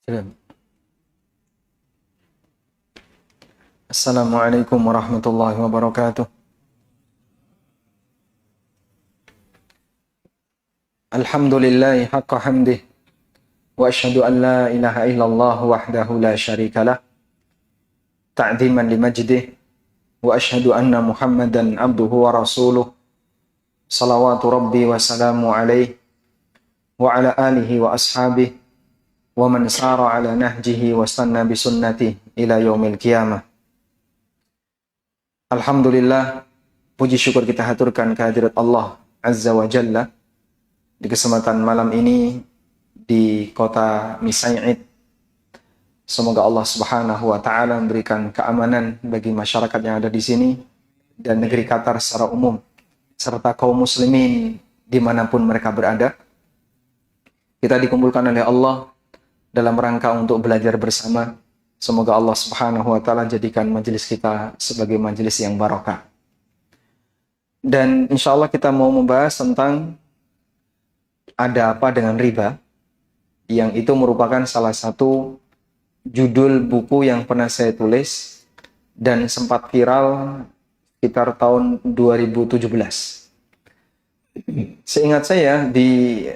Sudah. Assalamualaikum warahmatullahi wabarakatuh. Alhamdulillahi haqqa hamdih. Wa ashhadu an la ilaha illallah wahdahu la syarika lah. Ta'ziman li majdih. Wa ashhadu anna Muhammadan abduhu wa rasuluh. Salawatu rabbi wa salamu alaihi. Wa ala alihi wa ashabih. Wa man sara ala nahjihi wa stanna bisunnatih ila yaumil qiyamah. Alhamdulillah, puji syukur kita haturkan kehadirat Allah Azza wa Jalla di kesempatan malam ini di kota Misai'id. Semoga Allah Subhanahu wa taala memberikan keamanan bagi masyarakat yang ada di sini dan negeri Qatar secara umum serta kaum muslimin dimanapun mereka berada. Kita dikumpulkan oleh Allah dalam rangka untuk belajar bersama. Semoga Allah Subhanahu wa taala jadikan majelis kita sebagai majelis yang barokah. Dan insya Allah kita mau membahas tentang ada apa dengan riba, yang itu merupakan salah satu judul buku yang pernah saya tulis dan sempat viral sekitar tahun 2017. Seingat saya di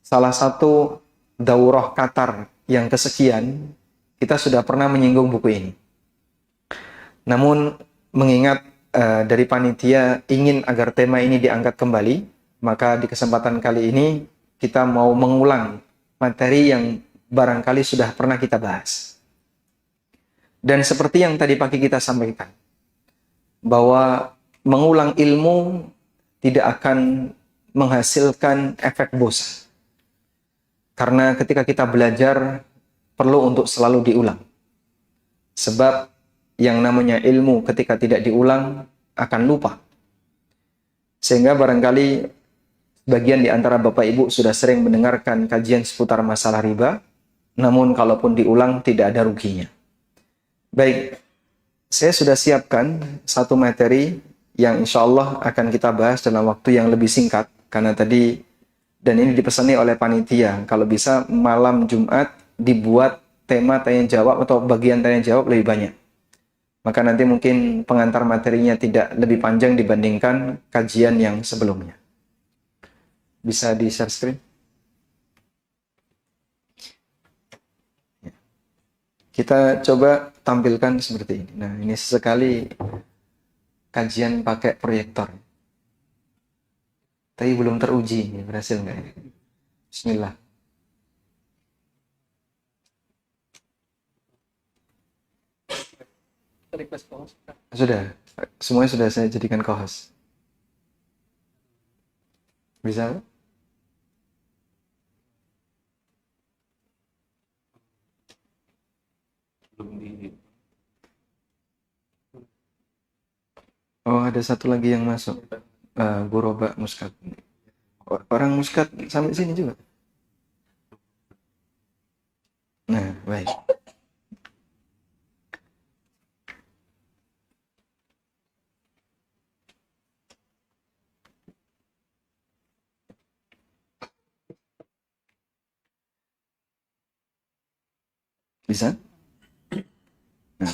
salah satu daurah Qatar yang kesekian, kita sudah pernah menyinggung buku ini. Namun mengingat dari panitia ingin agar tema ini diangkat kembali, maka di kesempatan kali ini kita mau mengulang materi yang barangkali sudah pernah kita bahas. Dan seperti yang tadi pagi kita sampaikan, bahwa mengulang ilmu tidak akan menghasilkan efek bosan. Karena ketika kita belajar, perlu untuk selalu diulang. Sebab yang namanya ilmu ketika tidak diulang akan lupa. Sehingga barangkali sebagian di antara Bapak Ibu sudah sering mendengarkan kajian seputar masalah riba, namun kalaupun diulang tidak ada ruginya. Baik, saya sudah siapkan satu materi yang insya Allah akan kita bahas dalam waktu yang lebih singkat, karena tadi, dan ini dipesani oleh panitia, kalau bisa malam Jumat dibuat tema tanya jawab atau bagian tanya jawab lebih banyak. Maka nanti mungkin pengantar materinya tidak lebih panjang dibandingkan kajian yang sebelumnya. Bisa di share screen? Kita coba tampilkan seperti ini. Nah, ini sesekali kajian pakai proyektor. Tapi belum teruji, berhasil nggak ya? Bismillah. Sudah, semuanya sudah saya jadikan co-host. Bisa? Oh, ada satu lagi yang masuk. Guroba Muscat. Orang Muscat sampai sini juga. Nah, baik. Bisa? Nah.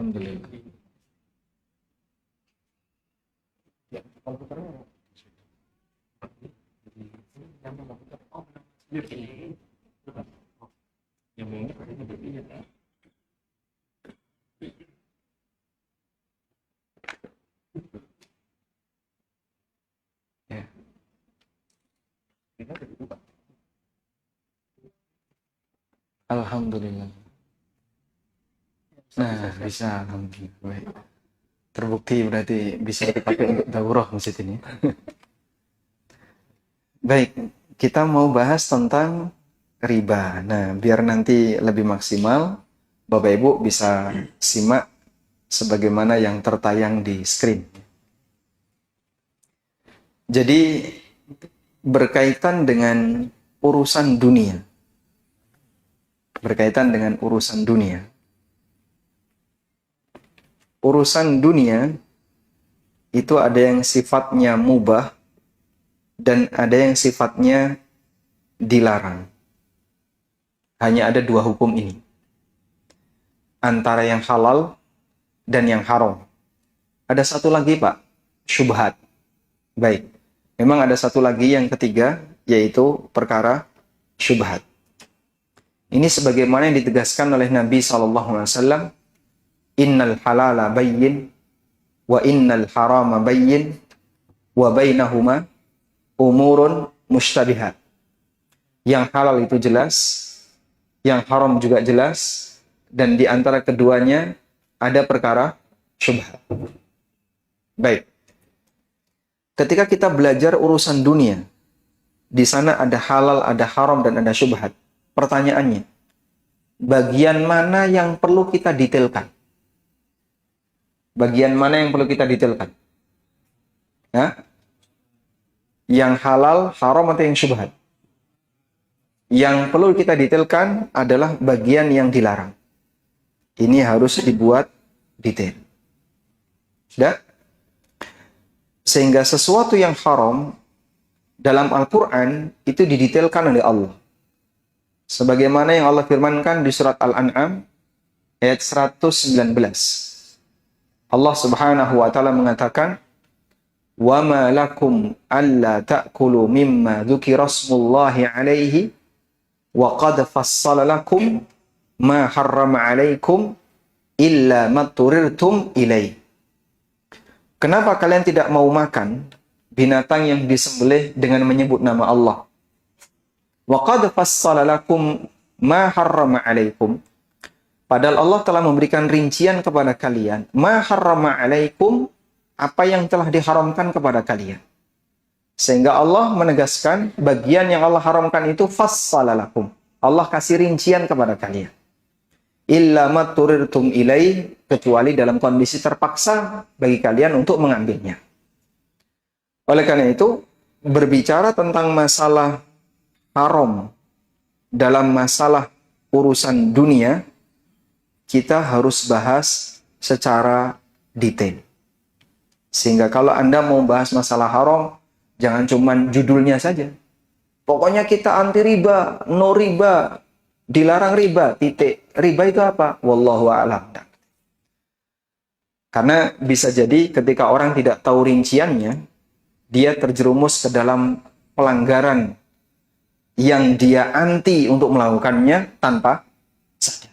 Alhamdulillah. Ya. Alhamdulillah. Nah, bisa. Alhamdulillah. Baik. Terbukti berarti bisa dipakai untuk daurah masjid ini. Baik, kita mau bahas tentang riba. Nah, biar nanti lebih maksimal, Bapak Ibu bisa simak sebagaimana yang tertayang di screen. Jadi berkaitan dengan urusan dunia. Berkaitan dengan urusan dunia. Urusan dunia itu ada yang sifatnya mubah dan ada yang sifatnya dilarang. Hanya ada dua hukum ini. Antara yang halal dan yang haram. Ada satu lagi Pak, syubhat. Baik, memang ada satu lagi yang ketiga, yaitu perkara syubhat. Ini sebagaimana yang ditegaskan oleh Nabi SAW, innal halala bayyin, wa innal harama bayyin, wa bainahuma umurun mushtabihat. Yang halal itu jelas, yang haram juga jelas, dan di antara keduanya ada perkara syubhat. Baik. Ketika kita belajar urusan dunia, di sana ada halal, ada haram, dan ada syubhat. Pertanyaannya, bagian mana yang perlu kita detailkan? Bagian mana yang perlu kita detailkan? Ya? Yang halal, haram, atau yang syubhat? Yang perlu kita detailkan adalah bagian yang dilarang. Ini harus dibuat detail. Sudah? Sehingga sesuatu yang haram dalam Al-Quran itu didetailkan oleh Allah. Sebagaimana yang Allah firmankan di surat Al-An'am ayat 119. Allah Subhanahu wa taala mengatakan, "Wa ma lakum alla ta'kulu mimma dzukira smullahi 'alaihi wa qad fassala lakum ma harrama 'alaikum illa ma turirtum ilaihi." Kenapa kalian tidak mau makan binatang yang disembelih dengan menyebut nama Allah? Wa qad fassala lakum ma harrama 'alaikum. Padahal Allah telah memberikan rincian kepada kalian, ma harrama 'alaikum, apa yang telah diharamkan kepada kalian. Sehingga Allah menegaskan bagian yang Allah haramkan itu fassala lakum. Allah kasih rincian kepada kalian. Illa ma turirtum ilaih, kecuali dalam kondisi terpaksa bagi kalian untuk mengambilnya. Oleh karena itu, berbicara tentang masalah haram dalam masalah urusan dunia, kita harus bahas secara detail. Sehingga kalau Anda mau bahas masalah haram, jangan cuma judulnya saja. Pokoknya kita anti riba, no riba, dilarang riba, titik. Riba itu apa? Wallahu a'lam. Karena bisa jadi ketika orang tidak tahu rinciannya, dia terjerumus ke dalam pelanggaran yang dia anti untuk melakukannya tanpa sadar.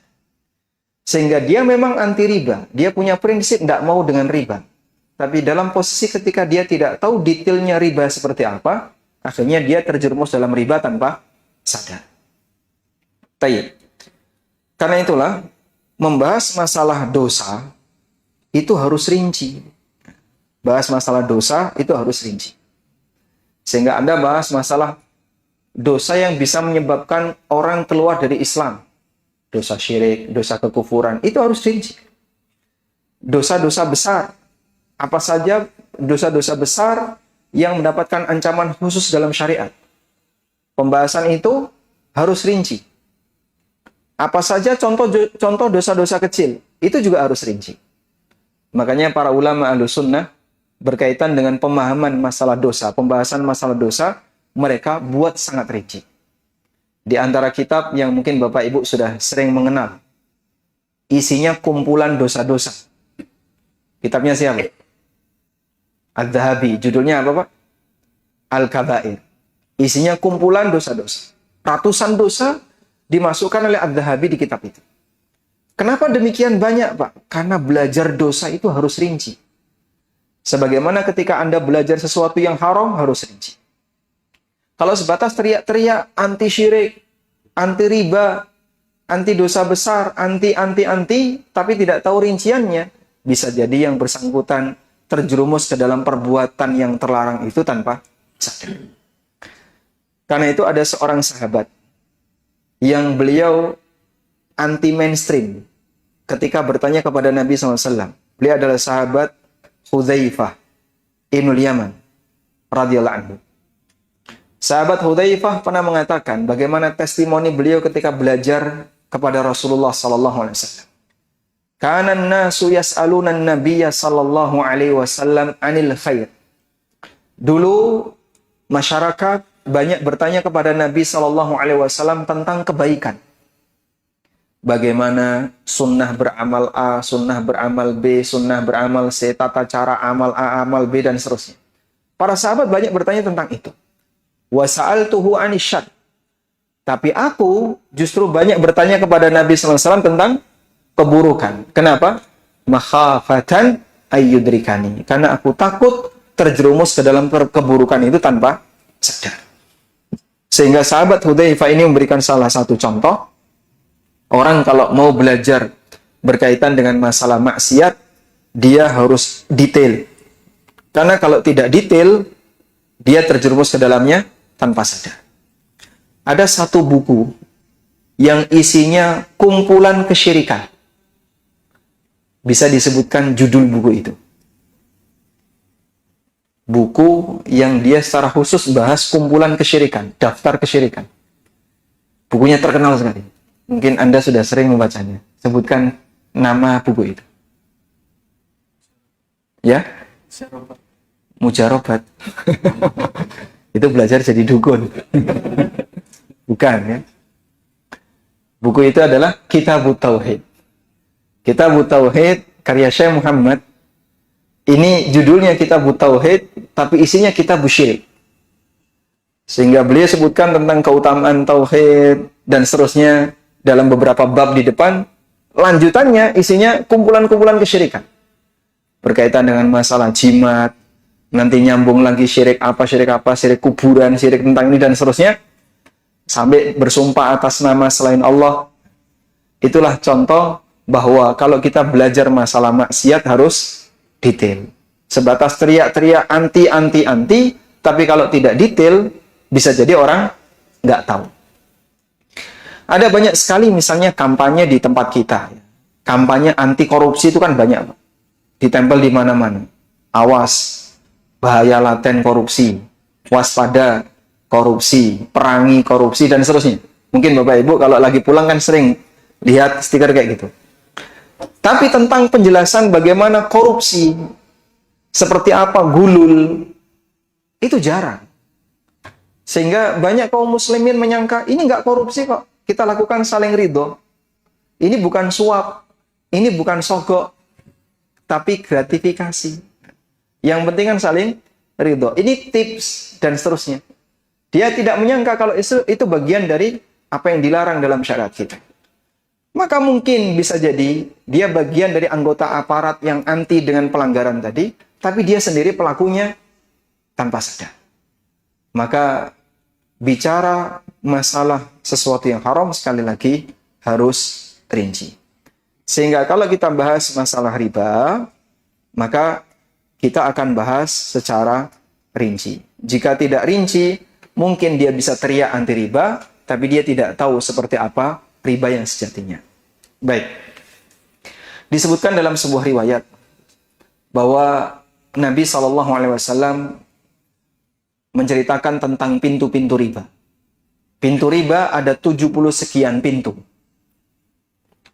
Sehingga dia memang anti riba, dia punya prinsip tidak mau dengan riba. Tapi dalam posisi ketika dia tidak tahu detailnya riba seperti apa, akhirnya dia terjerumus dalam riba tanpa sadar. Tayyib. Karena itulah, membahas masalah dosa itu harus rinci. Bahas masalah dosa itu harus rinci. Sehingga Anda bahas masalah dosa yang bisa menyebabkan orang keluar dari Islam. Dosa syirik, dosa kekufuran, itu harus rinci. Dosa-dosa besar. Apa saja dosa-dosa besar yang mendapatkan ancaman khusus dalam syariat. Pembahasan itu harus rinci. Apa saja contoh dosa-dosa kecil, itu juga harus rinci. Makanya para ulama Ahlussunnah berkaitan dengan pemahaman masalah dosa, pembahasan masalah dosa, mereka buat sangat rinci. Di antara kitab yang mungkin Bapak Ibu sudah sering mengenal, isinya kumpulan dosa-dosa. Kitabnya siapa? Adz-Dzahabi. Judulnya apa, Pak? Al-Kabair. Isinya kumpulan dosa-dosa. Ratusan dosa dimasukkan oleh Adz-Dzahabi di kitab itu. Kenapa demikian banyak, Pak? Karena belajar dosa itu harus rinci. Sebagaimana ketika Anda belajar sesuatu yang haram, harus rinci. Kalau sebatas teriak-teriak anti syirik, anti riba, anti dosa besar, anti, tapi tidak tahu rinciannya, bisa jadi yang bersangkutan terjerumus ke dalam perbuatan yang terlarang itu tanpa sadar. Karena itu ada seorang sahabat yang beliau anti mainstream. ketika bertanya kepada Nabi SAW. Beliau adalah sahabat Hudzaifah Ibnul Yaman radhiyallahu anhu. Sahabat Hudzaifah pernah mengatakan bagaimana testimoni beliau ketika belajar kepada Rasulullah sallallahu alaihi wasallam. Kana an-nasu yas'aluna an-nabiyya sallallahu alaihi wasallam 'anil khair. Dulu masyarakat banyak bertanya kepada Nabi sallallahu alaihi wasallam tentang kebaikan. Bagaimana sunnah beramal A, sunnah beramal B, sunnah beramal C, tata cara amal A, amal B, dan seterusnya. Para sahabat banyak bertanya tentang itu. Wa sa'altuhu 'anil syarr. Tapi aku justru banyak bertanya kepada Nabi SAW tentang keburukan. Kenapa? Makhafatan ayyudrikani. Karena aku takut terjerumus ke dalam keburukan itu tanpa sadar. Sehingga sahabat Hudzaifah ini memberikan salah satu contoh. Orang kalau mau belajar berkaitan dengan masalah maksiat, dia harus detail. Karena kalau tidak detail, dia terjerumus ke dalamnya tanpa sadar. Ada satu buku yang isinya kumpulan kesyirikan. Bisa disebutkan judul buku itu. Buku yang dia secara khusus bahas kumpulan kesyirikan, daftar kesyirikan. Bukunya terkenal sekali. Mungkin Anda sudah sering membacanya. Sebutkan nama buku itu. Ya? Mujarobat. Itu belajar jadi dukun. Bukan ya. Buku itu adalah Kitabut Tauhid. Kitabut Tauhid karya Syekh Muhammad. Ini judulnya Kitabut Tauhid, tapi isinya kitab syirik. Sehingga beliau sebutkan tentang keutamaan tauhid dan seterusnya dalam beberapa bab di depan. Lanjutannya isinya kumpulan-kumpulan kesyirikan. Berkaitan dengan masalah jimat, nanti nyambung lagi syirik apa, syirik kuburan, syirik tentang ini dan seterusnya. Sampai bersumpah atas nama selain Allah. Itulah contoh bahwa kalau kita belajar masalah maksiat harus detail. Sebatas teriak-teriak anti, tapi kalau tidak detail, bisa jadi orang nggak tahu. Ada banyak sekali misalnya kampanye di tempat kita. Kampanye anti korupsi itu kan banyak, Pak. Ditempel di mana-mana. Awas, bahaya laten korupsi. Waspada korupsi, perangi korupsi, dan seterusnya. Mungkin Bapak Ibu kalau lagi pulang kan sering lihat stiker kayak gitu. Tapi tentang penjelasan bagaimana korupsi, seperti apa gulul, itu jarang. Sehingga banyak kaum muslimin menyangka, ini nggak korupsi kok. Kita lakukan saling ridho. Ini bukan suap. Ini bukan sogok. Tapi gratifikasi. Yang penting kan saling ridho. Ini tips dan seterusnya. Dia tidak menyangka kalau itu bagian dari apa yang dilarang dalam syariat kita. Maka mungkin bisa jadi dia bagian dari anggota aparat yang anti dengan pelanggaran tadi. Tapi dia sendiri pelakunya tanpa sadar. Maka bicara masalah sesuatu yang haram sekali lagi harus rinci. Sehingga kalau kita bahas masalah riba, maka kita akan bahas secara rinci. Jika tidak rinci, mungkin dia bisa teriak anti riba, tapi dia tidak tahu seperti apa riba yang sejatinya. Baik. Disebutkan dalam sebuah riwayat bahwa Nabi SAW menceritakan tentang pintu-pintu riba. Pintu riba ada 70 sekian pintu.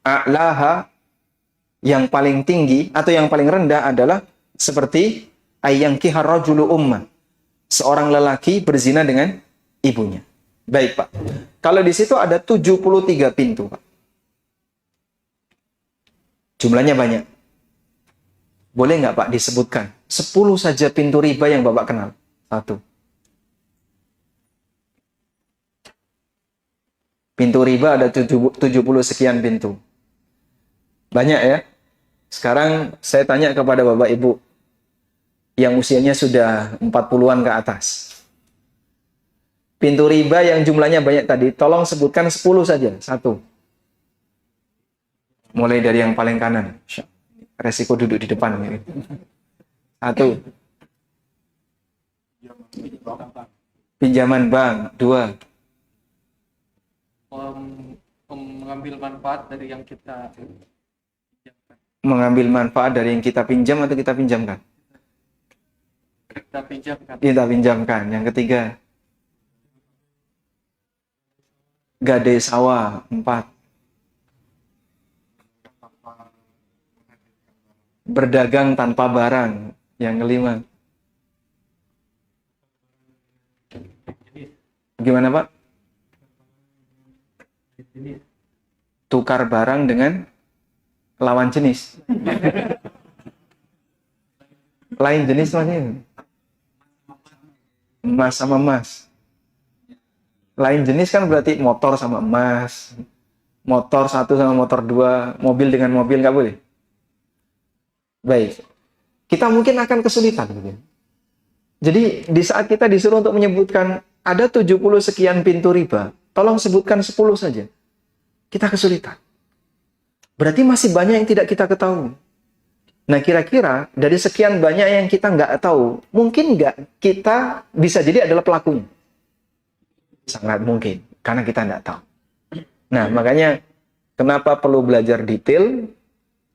A'laha, yang paling tinggi atau yang paling rendah adalah seperti ayyankihar rajulu umma. Seorang lelaki berzina dengan ibunya. Baik, Pak. Kalau di situ ada 73 pintu, Pak. Jumlahnya banyak. Boleh nggak, Pak, disebutkan 10 saja pintu riba yang Bapak kenal? 1. Pintu riba ada 70 sekian pintu. Banyak ya. Sekarang saya tanya kepada Bapak Ibu yang usianya sudah 40-an ke atas. Pintu riba yang jumlahnya banyak tadi, tolong sebutkan 10 saja. 1. Mulai dari yang paling kanan. Resiko duduk di depan. 1. Pinjaman bank. 2. Mengambil manfaat dari yang kita mengambil manfaat dari yang kita pinjam atau kita pinjamkan? Kita pinjamkan. Kita pinjamkan. Yang ketiga, gade sawah. 4, berdagang tanpa barang. Yang kelima, gimana Pak? Tukar barang dengan lawan jenis. Lain jenis maksudnya? Emas sama emas. Lain jenis kan berarti motor sama emas. Motor 1 sama motor 2. Mobil dengan mobil nggak boleh. Baik. Kita mungkin akan kesulitan. Jadi di saat kita disuruh untuk menyebutkan ada 70 sekian pintu riba, tolong sebutkan 10 saja. Kita kesulitan. Berarti masih banyak yang tidak kita ketahui. Nah, kira-kira dari sekian banyak yang kita nggak tahu, mungkin nggak kita bisa jadi adalah pelakunya? Sangat mungkin, karena kita nggak tahu. Nah, makanya kenapa perlu belajar detail?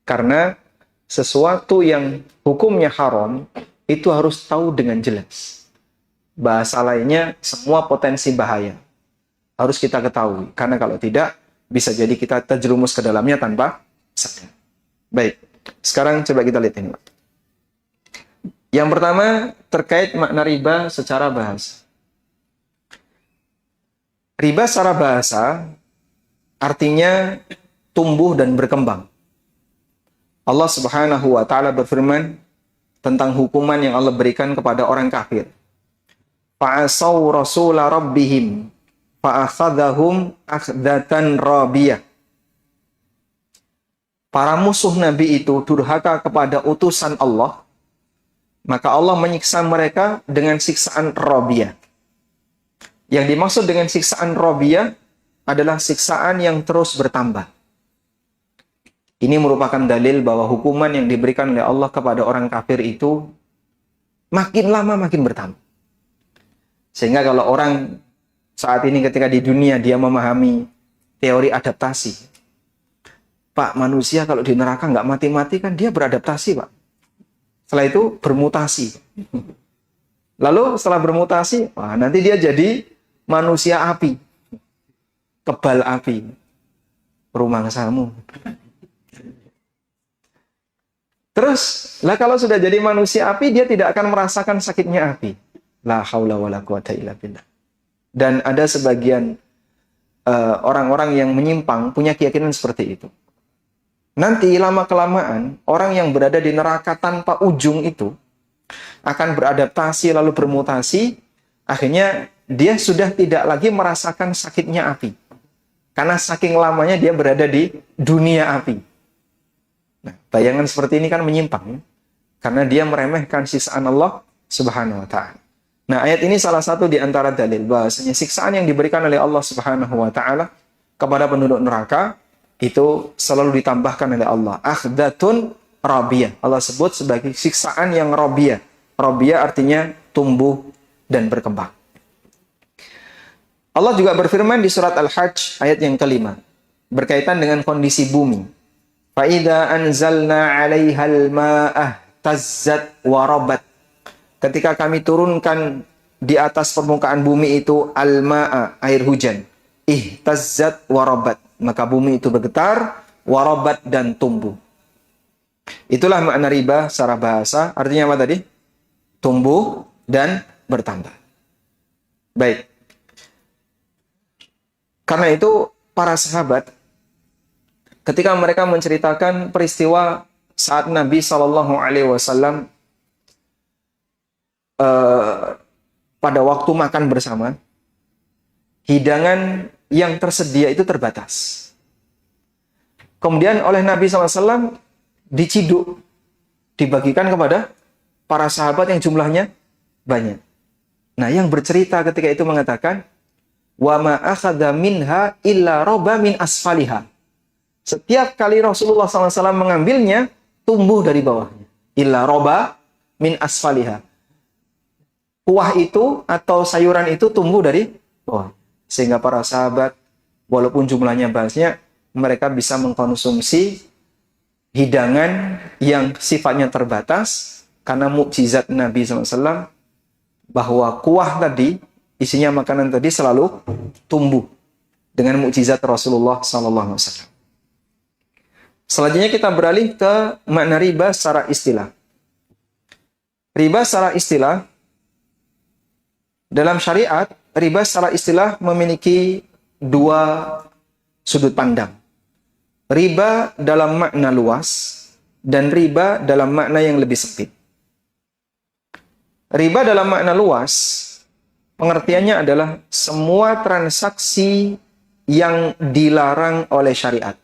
Karena sesuatu yang hukumnya haram, itu harus tahu dengan jelas. Bahasa lainnya, semua potensi bahaya harus kita ketahui. Karena kalau tidak, bisa jadi kita terjerumus ke dalamnya tanpa sadar. Baik, sekarang coba kita lihat ini, Pak. Yang pertama, terkait makna riba secara bahasa. Riba secara bahasa artinya tumbuh dan berkembang. Allah Subhanahu wa taala berfirman tentang hukuman yang Allah berikan kepada orang kafir. Fa'asau rasula rabbihim fa'akhadhahum akhdatan rabiyah. Para musuh Nabi itu durhaka kepada utusan Allah, maka Allah menyiksa mereka dengan siksaan rabiyah. Yang dimaksud dengan siksaan rabiyah adalah siksaan yang terus bertambah. Ini merupakan dalil bahwa hukuman yang diberikan oleh Allah kepada orang kafir itu makin lama makin bertambah. Sehingga kalau orang saat ini ketika di dunia dia memahami teori adaptasi. Pak, manusia kalau di neraka nggak mati-mati kan dia beradaptasi, Pak. Setelah itu bermutasi. Lalu setelah bermutasi, wah, nanti dia jadi manusia api. Kebal api. Rumangsamu. Terus, lah kalau sudah jadi manusia api, dia tidak akan merasakan sakitnya api. La haula wala quwata illa billah. Dan ada sebagian orang-orang yang menyimpang punya keyakinan seperti itu. Nanti lama-kelamaan, orang yang berada di neraka tanpa ujung itu akan beradaptasi lalu bermutasi, akhirnya dia sudah tidak lagi merasakan sakitnya api. Karena saking lamanya dia berada di dunia api. Nah, bayangan seperti ini kan menyimpang, ya? Karena dia meremehkan siksaan Allah Subhanahu wa taala. Nah, ayat ini salah satu di antara dalil bahwasanya siksaan yang diberikan oleh Allah Subhanahu wa taala kepada penduduk neraka itu selalu ditambahkan oleh Allah. Akhdatun rabiyah. Allah sebut sebagai siksaan yang rabiyah. Rabiyah artinya tumbuh dan berkembang. Allah juga berfirman di surat Al-Hajj ayat yang kelima berkaitan dengan kondisi bumi. Fa'idha anzalna 'alaihal ma'ah tazzat wa rabat. Ketika kami turunkan di atas permukaan bumi itu al-ma'a, air hujan. Ihtazzat wa rabat. Maka bumi itu bergetar, wa rabat dan tumbuh. Itulah makna riba secara bahasa. Artinya apa tadi? Tumbuh dan bertambah. Baik. Karena itu para sahabat ketika mereka menceritakan peristiwa saat Nabi SAW pada waktu makan bersama, hidangan yang tersedia itu terbatas. Kemudian oleh Nabi SAW diciduk, dibagikan kepada para sahabat yang jumlahnya banyak. Nah, yang bercerita ketika itu mengatakan, wa ma akhadha minha illa roba min asfaliha. Setiap kali Rasulullah SAW mengambilnya, tumbuh dari bawahnya. Illa roba min asfaliha. Kuah itu atau sayuran itu tumbuh dari bawah. Sehingga para sahabat, walaupun jumlahnya banyak, mereka bisa mengkonsumsi hidangan yang sifatnya terbatas karena mukjizat Nabi SAW bahwa kuah tadi, isinya makanan tadi selalu tumbuh dengan mukjizat Rasulullah SAW. Selanjutnya kita beralih ke makna riba secara istilah. Riba secara istilah, dalam syariat, riba secara istilah memiliki dua sudut pandang. Riba dalam makna luas dan riba dalam makna yang lebih sempit. Riba dalam makna luas, pengertiannya adalah semua transaksi yang dilarang oleh syariat.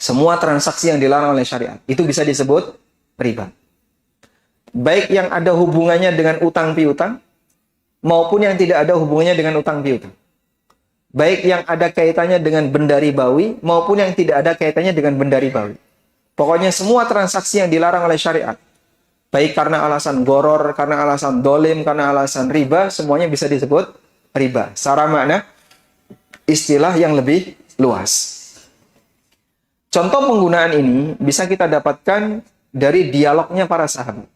Semua transaksi yang dilarang oleh syariat, itu bisa disebut riba. Baik yang ada hubungannya dengan utang piutang, maupun yang tidak ada hubungannya dengan utang piutang. Baik yang ada kaitannya dengan benda ribawi, maupun yang tidak ada kaitannya dengan benda ribawi. Pokoknya semua transaksi yang dilarang oleh syariat, baik karena alasan goror, karena alasan dolim, karena alasan riba, semuanya bisa disebut riba. Secara makna istilah yang lebih luas. Contoh penggunaan ini bisa kita dapatkan dari dialognya para sahabat.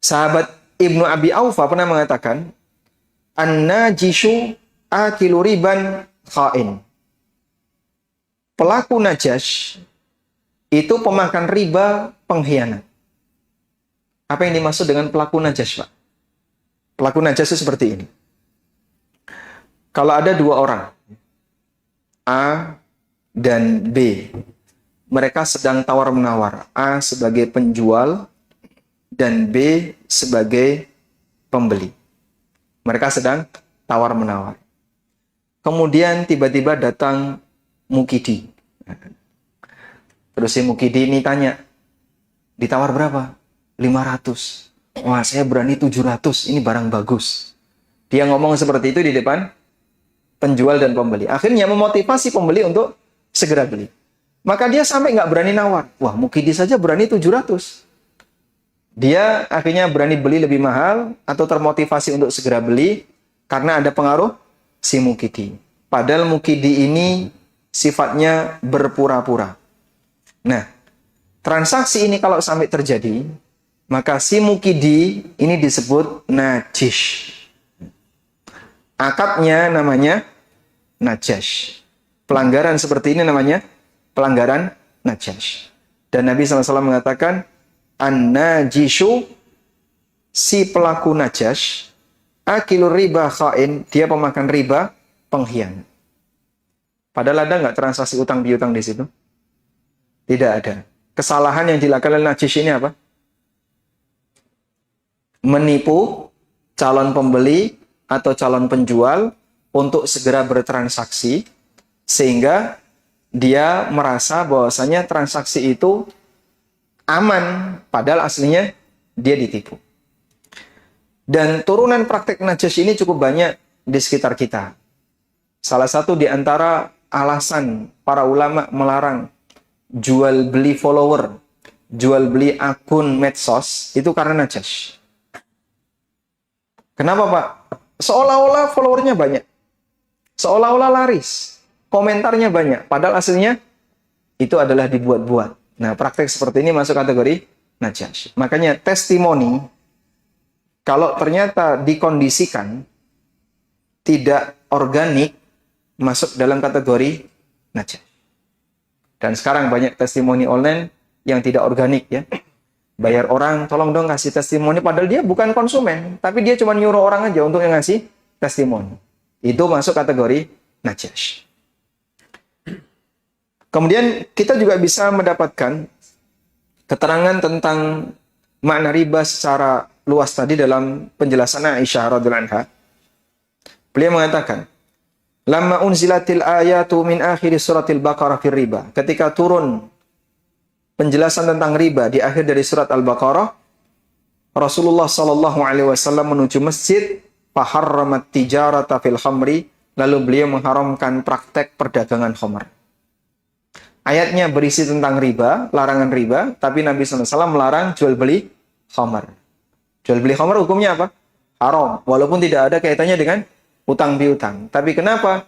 Sahabat Ibnu Abi Aufa pernah mengatakan, An-najishu akilu riban kha'in. Pelaku najas itu pemakan riba pengkhianat. Apa yang dimaksud dengan pelaku najas, Pak? Pelaku najas itu seperti ini. Kalau ada dua orang, A dan B, mereka sedang tawar-menawar. A sebagai penjual dan B sebagai pembeli. Mereka sedang tawar-menawar. Kemudian tiba-tiba datang Mukidi. Terus si Mukidi ini tanya, ditawar berapa? 500. Wah, saya berani 700, ini barang bagus. Dia ngomong seperti itu di depan penjual dan pembeli. Akhirnya memotivasi pembeli untuk segera beli. Maka dia sampai nggak berani nawar. Wah, Mukidi saja berani 700. Dia akhirnya berani beli lebih mahal atau termotivasi untuk segera beli karena ada pengaruh si Mukidi. Padahal Mukidi ini sifatnya berpura-pura. Nah, transaksi ini kalau sampai terjadi, maka si Mukidi ini disebut najis. Akadnya namanya najas. Pelanggaran seperti ini namanya pelanggaran najas. Dan Nabi SAW mengatakan, An-najishu, si pelaku najas, akilur riba kha'in, dia pemakan riba pengkhianat. Padahal ada nggak transaksi utang piutang di situ? Tidak ada. Kesalahan yang dilakukan oleh najis ini apa? Menipu calon pembeli atau calon penjual untuk segera bertransaksi, sehingga dia merasa bahwasanya transaksi itu aman, padahal aslinya dia ditipu. Dan turunan praktek najas ini cukup banyak di sekitar kita. Salah satu di antara alasan para ulama melarang jual beli follower, jual beli akun medsos, itu karena najas. Kenapa, Pak? Seolah-olah followernya banyak. Seolah-olah laris. Komentarnya banyak. Padahal aslinya itu adalah dibuat-buat. Nah, praktek seperti ini masuk kategori najas. Makanya testimoni, kalau ternyata dikondisikan tidak organik, masuk dalam kategori najas. Dan sekarang banyak testimoni online yang tidak organik ya. Bayar orang, tolong dong kasih testimoni, padahal dia bukan konsumen, tapi dia cuma nyuruh orang aja untuk ngasih testimoni. Itu masuk kategori najas. Kemudian kita juga bisa mendapatkan keterangan tentang makna riba secara luas tadi dalam penjelasan Aisyah radhiyallahu anha. Beliau mengatakan, "Lamma unzilatil ayatu min akhir suratil Baqarah fir riba." Ketika turun penjelasan tentang riba di akhir dari surat Al-Baqarah, Rasulullah sallallahu alaihi wasallam menuju masjid, faharramat tijarata fil khamri, lalu beliau mengharamkan praktek perdagangan khamr. Ayatnya berisi tentang riba, larangan riba, tapi Nabi SAW melarang jual beli khamr. Jual beli khamr hukumnya apa? Haram, walaupun tidak ada kaitannya dengan utang piutang. Tapi kenapa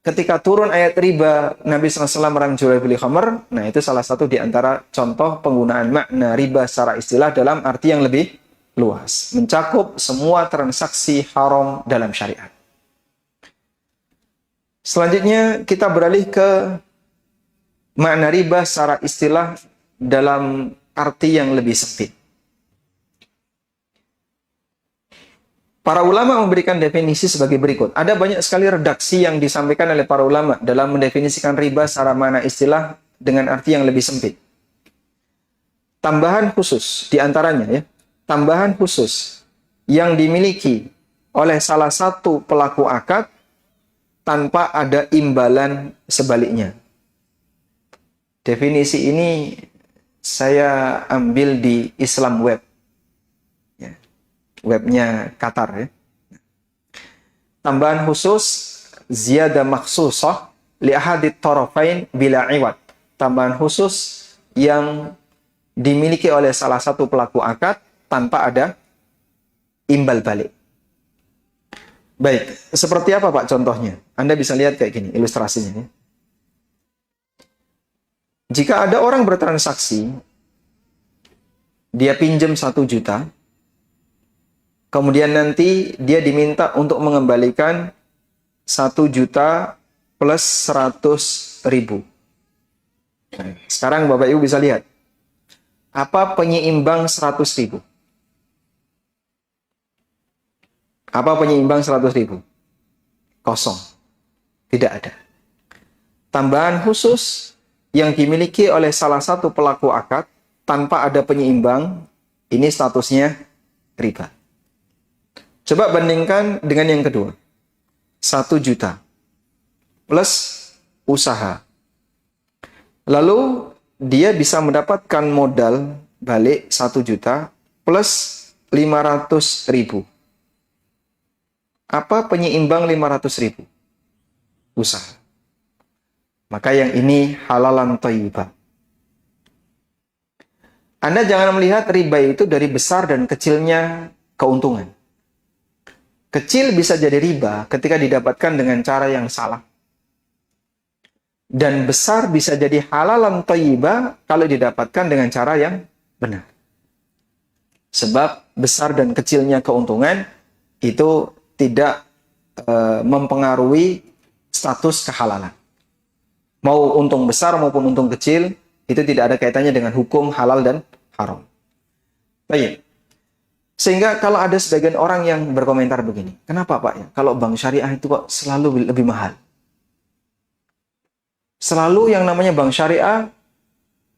ketika turun ayat riba, Nabi SAW melarang jual beli khamr. Nah, itu salah satu di antara contoh penggunaan makna riba secara istilah dalam arti yang lebih luas. Mencakup semua transaksi haram dalam syariat. Selanjutnya, kita beralih ke makna riba secara istilah dalam arti yang lebih sempit. Para ulama memberikan definisi sebagai berikut. Ada banyak sekali redaksi yang disampaikan oleh para ulama dalam mendefinisikan riba secara makna istilah dengan arti yang lebih sempit. Tambahan khusus diantaranya ya, tambahan khusus yang dimiliki oleh salah satu pelaku akad tanpa ada imbalan sebaliknya. Definisi ini saya ambil di Islam Web. Webnya Qatar ya. Tambahan khusus ziyadah makhsusah li ahadit tarafain bila iwad. Tambahan khusus yang dimiliki oleh salah satu pelaku akad tanpa ada imbal balik. Baik, seperti apa Pak contohnya? Anda bisa lihat kayak gini ilustrasinya ya. Jika ada orang bertransaksi, dia pinjam 1 juta, kemudian nanti dia diminta untuk mengembalikan 1 juta plus 100.000. Sekarang Bapak Ibu bisa lihat. Apa penyeimbang 100.000? Apa penyeimbang 100.000? Kosong. Tidak ada. Tambahan khusus yang dimiliki oleh salah satu pelaku akad tanpa ada penyeimbang, ini statusnya riba. Coba bandingkan dengan yang kedua. 1 juta plus usaha. Lalu dia bisa mendapatkan modal balik 1 juta plus 500.000. Apa penyeimbang 500.000? Usaha. Maka yang ini halalan thayyibah. Anda jangan melihat riba itu dari besar dan kecilnya keuntungan. Kecil bisa jadi riba ketika didapatkan dengan cara yang salah. Dan besar bisa jadi halalan thayyibah kalau didapatkan dengan cara yang benar. Sebab besar dan kecilnya keuntungan itu tidak mempengaruhi status kehalalan. Mau untung besar maupun untung kecil, itu tidak ada kaitannya dengan hukum halal dan haram. Baik. Sehingga kalau ada sebagian orang yang berkomentar begini, kenapa Pak ya, kalau bank syariah itu kok selalu lebih mahal? Selalu yang namanya bank syariah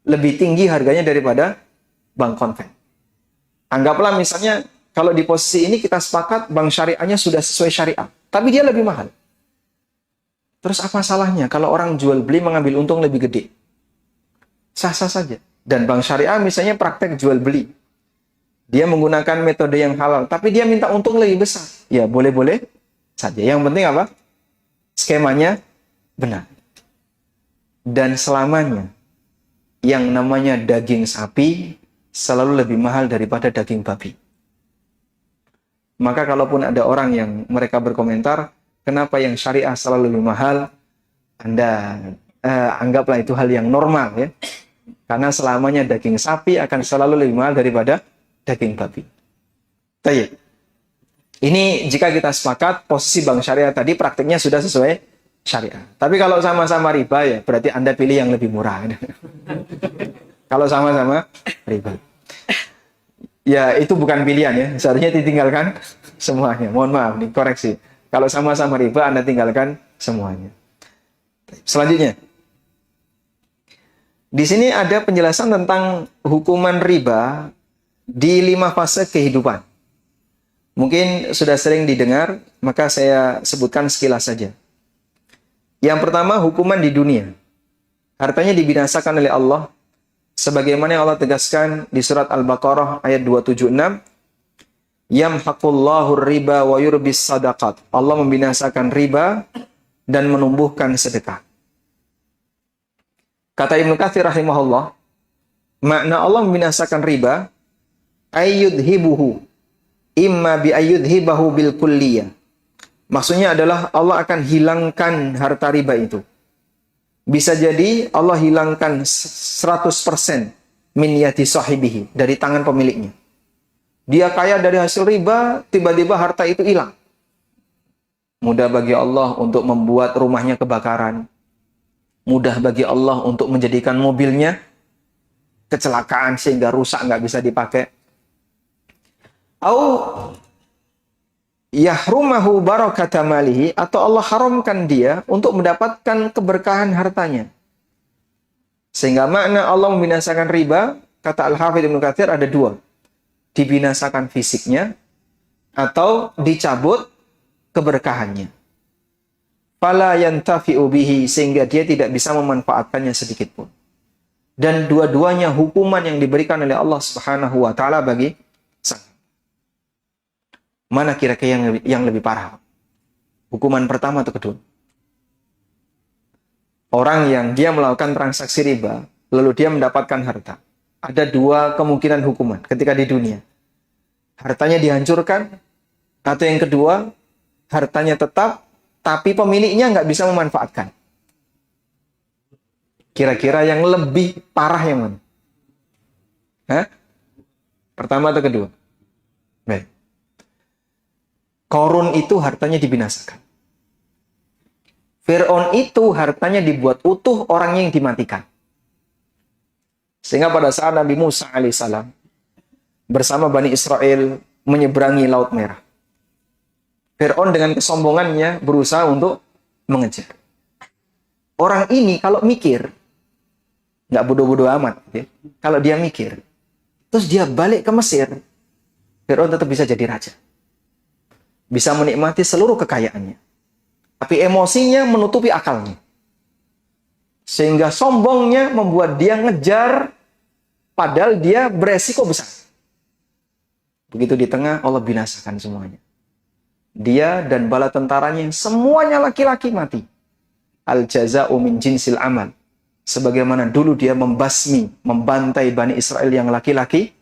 lebih tinggi harganya daripada bank konven. Anggaplah misalnya kalau di posisi ini kita sepakat bank syariahnya sudah sesuai syariah, tapi dia lebih mahal. Terus apa salahnya kalau orang jual beli mengambil untung lebih gede? Sah-sah saja. Dan bank syariah misalnya praktek jual beli. Dia menggunakan metode yang halal, tapi dia minta untung lebih besar. Ya, boleh-boleh saja. Yang penting apa? Skemanya benar. Dan selamanya, yang namanya daging sapi selalu lebih mahal daripada daging babi. Maka kalaupun ada orang yang mereka berkomentar, kenapa yang syariah selalu lebih mahal? Anda anggaplah itu hal yang normal ya. Karena selamanya daging sapi akan selalu lebih mahal daripada daging babi. Baik. Ini jika kita sepakat posisi bank syariah tadi praktiknya sudah sesuai syariah. Tapi kalau sama-sama riba ya berarti Anda pilih yang lebih murah. Kalau sama-sama riba. Ya itu bukan pilihan ya. Seharusnya ditinggalkan semuanya. Mohon maaf nih koreksi. Kalau sama-sama riba Anda tinggalkan semuanya. Selanjutnya. Di sini ada penjelasan tentang hukuman riba di 5 fase kehidupan. Mungkin sudah sering didengar, maka saya sebutkan sekilas saja. Yang pertama, hukuman di dunia. Hartanya dibinasakan oleh Allah, sebagaimana yang Allah tegaskan di surat Al-Baqarah ayat 276, Yamhaqullahu riba wa yurbis sadaqat. Allah membinasakan riba dan menumbuhkan sedekah. Kata Ibnu Katsir rahimahullah, makna Allah membinasakan riba ayyudhibuhu imma bi ayyudhibahu bil kulliyah Maksudnya adalah Allah akan hilangkan harta riba itu. Bisa jadi Allah hilangkan 100% min yati sahibihi, dari tangan pemiliknya. Dia kaya dari hasil riba, tiba-tiba harta itu hilang. Mudah bagi Allah untuk membuat rumahnya kebakaran. Mudah bagi Allah untuk menjadikan mobilnya kecelakaan sehingga rusak, nggak bisa dipakai. Au yahrumahu barakata malihi, atau Allah haramkan dia untuk mendapatkan keberkahan hartanya. Sehingga makna Allah membinasakan riba, kata Al-Hafidz Ibnu Katsir, ada dua. Dibinasakan fisiknya atau dicabut keberkahannya. Fala yantafi'u bihi, sehingga dia tidak bisa memanfaatkannya sedikit pun. Dan dua-duanya hukuman yang diberikan oleh Allah Subhanahu wa taala bagi sang. Mana kira-kira yang lebih parah? Hukuman pertama atau kedua? Orang yang dia melakukan transaksi riba, lalu dia mendapatkan harta. Ada dua kemungkinan hukuman ketika di dunia. Hartanya dihancurkan, atau yang kedua, hartanya tetap, tapi pemiliknya nggak bisa memanfaatkan. Kira-kira yang lebih parah yang mana? Hah? Pertama atau kedua? Baik. Korun itu hartanya dibinasakan. Fir'aun itu hartanya dibuat utuh, orangnya yang dimatikan. Sehingga pada saat Nabi Musa alaihissalam bersama Bani Israel menyeberangi Laut Merah, Fir'aun dengan kesombongannya berusaha untuk mengejar. Orang ini kalau mikir, nggak bodoh-bodoh amat. Ya. Kalau dia mikir, terus dia balik ke Mesir, Fir'aun tetap bisa jadi raja. Bisa menikmati seluruh kekayaannya. Tapi emosinya menutupi akalnya. Sehingga sombongnya membuat dia ngejar, padahal dia beresiko besar. Begitu di tengah, Allah binasakan semuanya. Dia dan bala tentaranya, semuanya laki-laki mati. Al-jaza'u min jinsil amal. Sebagaimana dulu dia membantai Bani Israel yang laki-laki,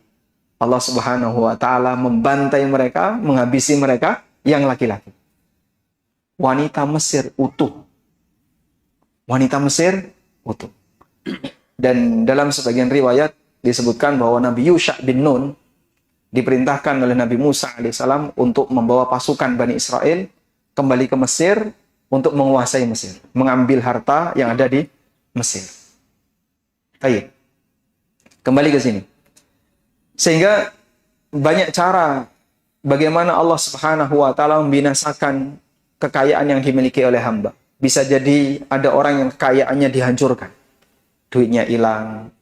Allah Subhanahu wa taala membantai mereka, menghabisi mereka yang laki-laki. Wanita Mesir utuh. Wanita Mesir utuh. Dan dalam sebagian riwayat disebutkan bahwa Nabi Yusha bin Nun diperintahkan oleh Nabi Musa alaihissalam untuk membawa pasukan Bani Israel kembali ke Mesir untuk menguasai Mesir, mengambil harta yang ada di Mesir. Baik. Kembali ke sini. Sehingga banyak cara bagaimana Allah Subhanahu wa taala membinasakan kekayaan yang dimiliki oleh hamba. Bisa jadi ada orang yang kekayaannya dihancurkan. Duitnya hilang,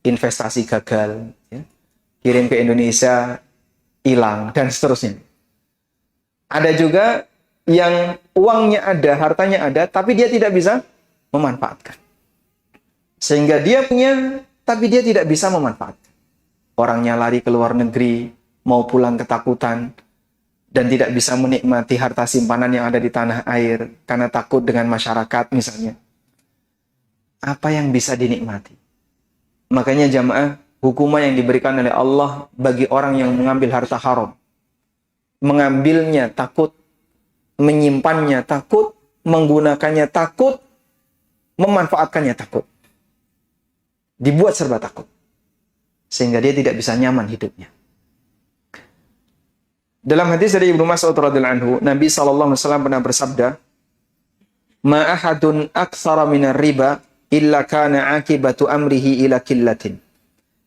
investasi gagal, ya. Kirim ke Indonesia hilang, dan seterusnya. Ada juga yang uangnya ada, hartanya ada, tapi dia tidak bisa memanfaatkan. Sehingga dia punya, tapi dia tidak bisa memanfaatkan. Orangnya lari ke luar negeri, mau pulang ketakutan, dan tidak bisa menikmati harta simpanan yang ada di tanah air karena takut dengan masyarakat misalnya. Apa yang bisa dinikmati? Makanya jamaah, hukuman yang diberikan oleh Allah bagi orang yang mengambil harta haram, mengambilnya takut, menyimpannya takut, menggunakannya takut, memanfaatkannya takut. Dibuat serba takut. Sehingga dia tidak bisa nyaman hidupnya. Dalam hadis dari Ibnu Mas'ud radhiyallahu anhu, Nabi SAW pernah bersabda, "Ma ahadun aktsara minar riba illa kana akibatu amrihi ila killatin."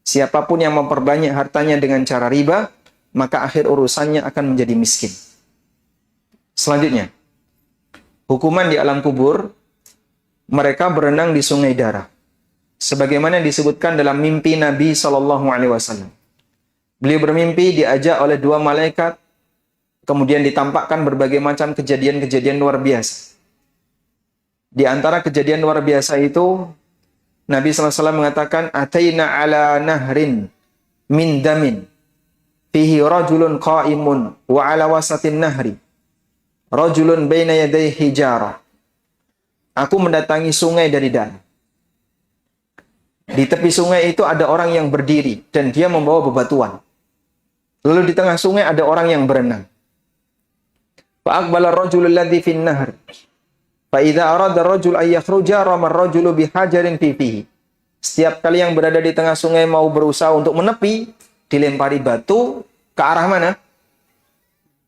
Siapapun yang memperbanyak hartanya dengan cara riba, maka akhir urusannya akan menjadi miskin. Selanjutnya, hukuman di alam kubur, mereka berenang di sungai darah. Sebagaimana disebutkan dalam mimpi Nabi SAW. Beliau bermimpi diajak oleh dua malaikat, kemudian ditampakkan berbagai macam kejadian-kejadian luar biasa. Di antara kejadian luar biasa itu, Nabi SAW mengatakan, "Ataina ala nahrin min damin, fihi rajulun qa'imun, wa ala wasatin nahri, rajulun baina yaday hijara." Aku mendatangi sungai dari darah. Di tepi sungai itu ada orang yang berdiri, dan dia membawa bebatuan. Lalu di tengah sungai ada orang yang berenang. Fa aqbala ar-rajulu alladhi fi an-nahr. Fa idza arada ar-rajul ay yakhruja rama ar-rajulu bihajarin fi fihi. Setiap kali yang berada di tengah sungai mau berusaha untuk menepi, dilempari batu ke arah mana?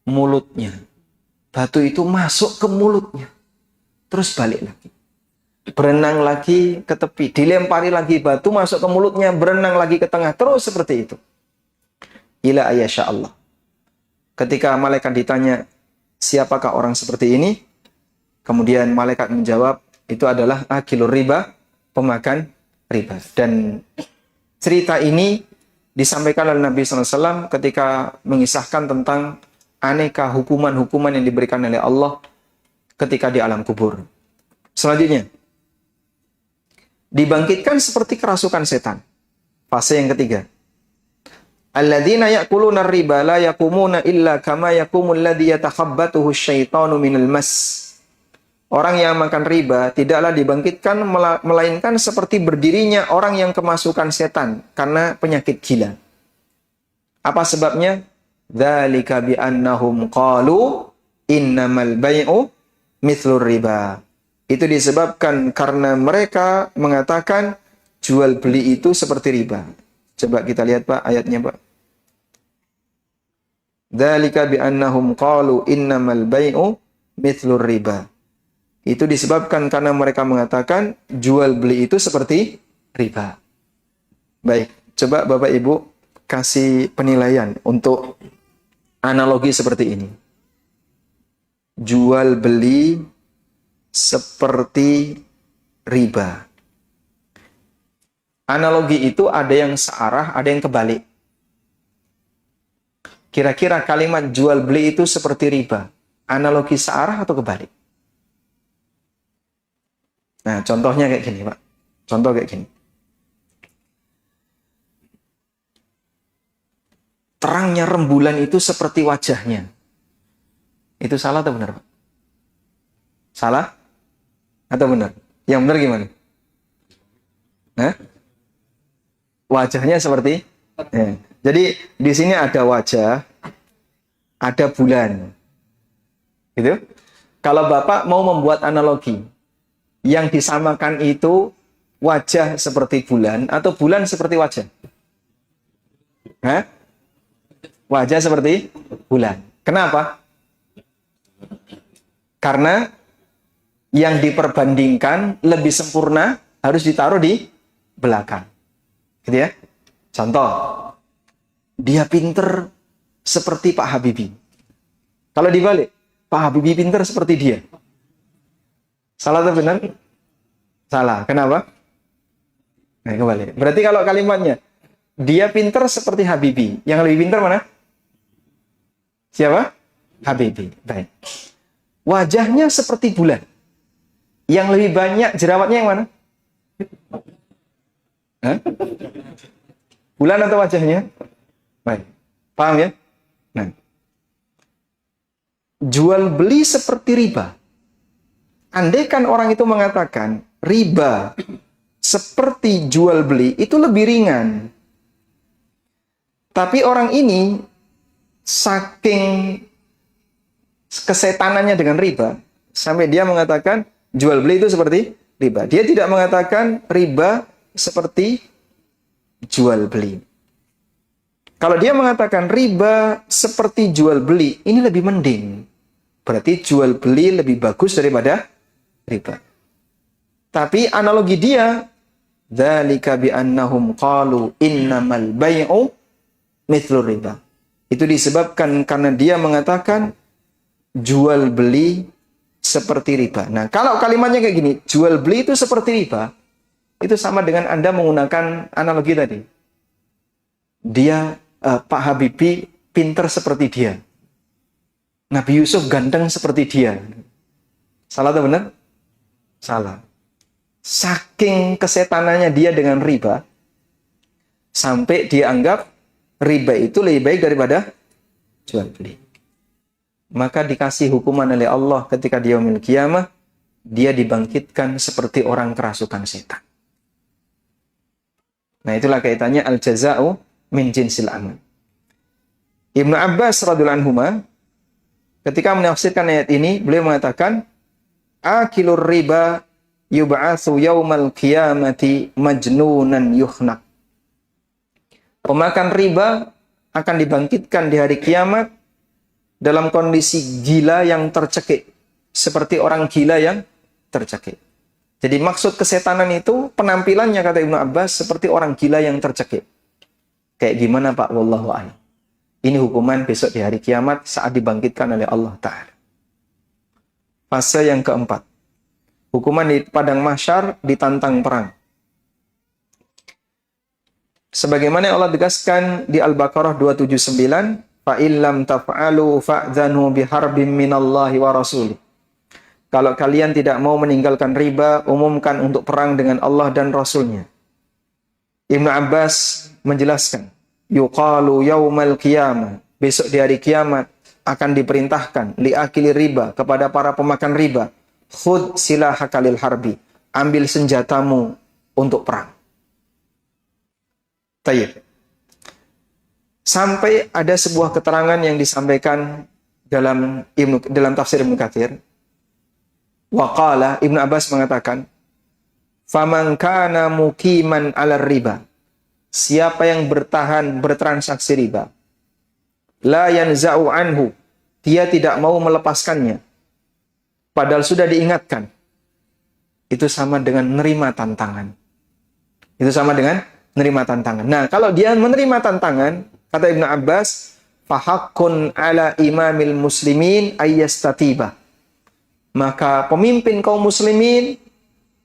Mulutnya. Batu itu masuk ke mulutnya. Terus balik lagi. Berenang lagi ke tepi. Dilempari lagi batu masuk ke mulutnya. Berenang lagi ke tengah. Terus seperti itu. Ila ayyasha Allah. Ketika malaikat ditanya, siapakah orang seperti ini? Kemudian malaikat menjawab, itu adalah akilur riba, pemakan riba. Dan cerita ini disampaikan oleh Nabi SAW ketika mengisahkan tentang aneka hukuman-hukuman yang diberikan oleh Allah ketika di alam kubur. Selanjutnya, dibangkitkan seperti kerasukan setan. Fase yang ketiga. Alladzina ya'kuluna ar-riba la yaqumuna illa kama yaqumul ladzi yatakhabbathu asyaitanu minal mas. Orang yang makan riba tidaklah dibangkitkan melainkan seperti berdirinya orang yang kemasukan setan karena penyakit gila. Apa sebabnya? Dzalika bi annahum qalu innamal bai'u mithlur riba. Itu disebabkan karena mereka mengatakan jual beli itu seperti riba. Coba kita lihat Pak ayatnya Pak. Dzalika bi annahum qalu innamal bai'u mithlur riba. Itu disebabkan karena mereka mengatakan jual beli itu seperti riba. Baik, coba Bapak Ibu kasih penilaian untuk analogi seperti ini. Jual beli seperti riba. Analogi itu ada yang searah, ada yang kebalik. Kira-kira kalimat jual beli itu seperti riba. Analogi searah atau kebalik? Nah, contohnya kayak gini, Pak. Contoh kayak gini. Terangnya rembulan itu seperti wajahnya. Itu salah atau benar, Pak? Salah? Atau benar? Yang benar gimana? Hah? Wajahnya seperti? Jadi, di sini ada wajah, ada bulan. Gitu? Kalau Bapak mau membuat analogi, yang disamakan itu wajah seperti bulan atau bulan seperti wajah? Hah? Wajah seperti bulan. Kenapa? Karena yang diperbandingkan lebih sempurna harus ditaruh di belakang. Gitu ya? Contoh, dia pinter seperti Pak Habibie. Kalau dibalik, Pak Habibie pinter seperti dia. Salah atau benar? Salah. Kenapa? Nah, kembali. Berarti kalau kalimatnya, dia pinter seperti Habibie. Yang lebih pinter mana? Siapa? Habibie. Baik. Wajahnya seperti bulan. Yang lebih banyak jerawatnya yang mana? Hah? Bulan atau wajahnya? Baik. Paham ya? Nah. Jual beli seperti riba. Andaikan orang itu mengatakan riba seperti jual beli itu lebih ringan. Tapi orang ini saking kesetanannya dengan riba sampai dia mengatakan jual beli itu seperti riba. Dia tidak mengatakan riba seperti jual beli. Kalau dia mengatakan riba seperti jual beli, ini lebih mending. Berarti jual beli lebih bagus daripada riba. Tapi analogi dia, dzalika bi annahum qalu innamal bai'u mithlur riba. Itu disebabkan karena dia mengatakan jual beli seperti riba. Nah, kalau kalimatnya kayak gini, jual beli itu seperti riba, itu sama dengan Anda menggunakan analogi tadi. Dia Pak Habibie pinter seperti dia. Nabi Yusuf ganteng seperti dia. Salah atau benar? Salah. Saking kesetanannya dia dengan riba, sampai dia anggap riba itu lebih baik daripada jual beli. Maka dikasih hukuman oleh Allah ketika di yaumil qiyamah, dia dibangkitkan seperti orang kerasukan setan. Nah, itulah kaitannya al-jaza'u min jinsil amal. Ibnu Abbas radhiyallahu anhuma ketika menafsirkan ayat ini, beliau mengatakan, akilur riba yub'atsu yaumal qiyamati majnunan yuhnaq. Pemakan riba akan dibangkitkan di hari kiamat dalam kondisi gila yang tercekik, seperti orang gila yang tercekik. Jadi maksud kesetanan itu penampilannya, kata Ibnu Abbas, seperti orang gila yang tercekik. Kayak gimana Pak? Wallahu a'lam. Ini hukuman besok di hari kiamat saat dibangkitkan oleh Allah Ta'ala. Fase yang keempat. Hukuman di padang mahsyar ditantang perang. Sebagaimana Allah tegaskan di Al-Baqarah 279, fa illam taf'alu fa'dzanu biharbin minallahi wa rasulih. Kalau kalian tidak mau meninggalkan riba, umumkan untuk perang dengan Allah dan Rasulnya. Ibnu Abbas menjelaskan, yuqalu yaumal qiyamah, besok di hari kiamat akan diperintahkan liakili riba, kepada para pemakan riba, khud silahaka lil harbi, ambil senjatamu untuk perang. Tayyib. Sampai ada sebuah keterangan yang disampaikan dalam tafsir Ibnu Katsir. Waqala, Ibnu Abbas mengatakan, faman kana muqiman 'ala riba, siapa yang bertahan bertransaksi riba, la yanza'u anhu, dia tidak mau melepaskannya, padahal sudah diingatkan, itu sama dengan menerima tantangan. Itu sama dengan menerima tantangan. Nah, kalau dia menerima tantangan, kata Ibnu Abbas, fahaqqun 'ala imamil muslimin ayyastatiba, maka pemimpin kaum muslimin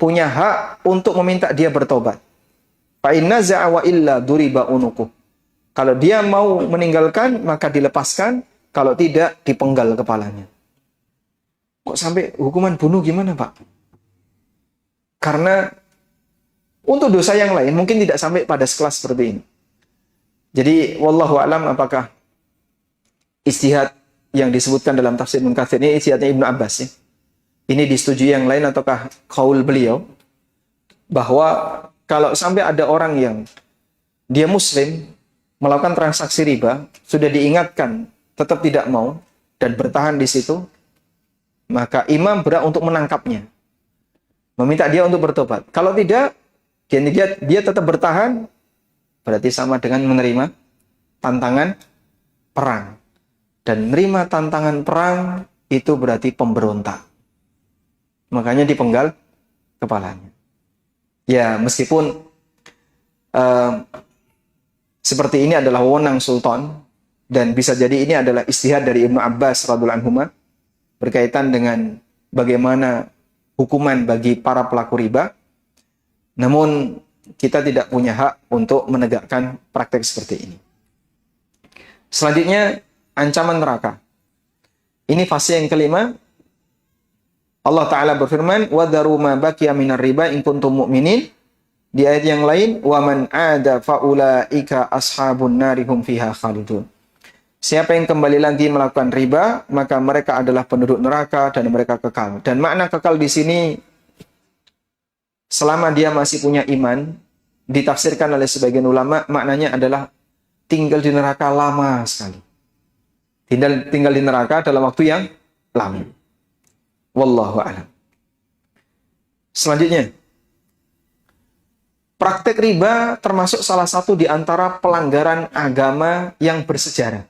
punya hak untuk meminta dia bertobat. Fa inna za'a wa illa duriba unuku. Kalau dia mau meninggalkan, maka dilepaskan. Kalau tidak, dipenggal kepalanya. Kok sampai hukuman bunuh gimana, Pak? Karena untuk dosa yang lain mungkin tidak sampai pada sekelas seperti ini. Jadi, wallahu a'lam, apakah ijtihad yang disebutkan dalam tafsir Ibnu Katsir ini ijtihadnya Ibnu Abbas ya? Ini disetujui yang lain ataukah qaul beliau bahwa kalau sampai ada orang yang dia muslim melakukan transaksi riba, sudah diingatkan tetap tidak mau dan bertahan di situ, maka imam berhak untuk menangkapnya, meminta dia untuk bertobat. Kalau tidak, dia tetap bertahan, berarti sama dengan menerima tantangan perang. Dan menerima tantangan perang itu berarti pemberontak. Makanya dipenggal kepalanya. Ya, meskipun seperti ini adalah wewenang sultan, dan bisa jadi ini adalah ijtihad dari Ibnu Abbas radhiyallahu anhuma berkaitan dengan bagaimana hukuman bagi para pelaku riba. Namun kita tidak punya hak untuk menegakkan praktek seperti ini. Selanjutnya, ancaman neraka. Ini fase yang kelima. Allah Ta'ala berfirman, وَذَرُوا مَا بَكِيَ مِنَ الرِّبَا إِن كُنْتُمْ مُؤْمِنِينَ. Di ayat yang lain, وَمَنْ عَادَ فَأُولَٰئِكَ أَصْحَابُ النَّارِ هُمْ فِيهَا خَالِدُونَ. Siapa yang kembali lagi melakukan riba, maka mereka adalah penduduk neraka dan mereka kekal. Dan makna kekal di sini, selama dia masih punya iman, ditafsirkan oleh sebagian ulama, maknanya adalah tinggal di neraka lama sekali. Tinggal di neraka dalam waktu yang lama. Wallahu a'lam. Selanjutnya, praktek riba termasuk salah satu di antara pelanggaran agama yang bersejarah.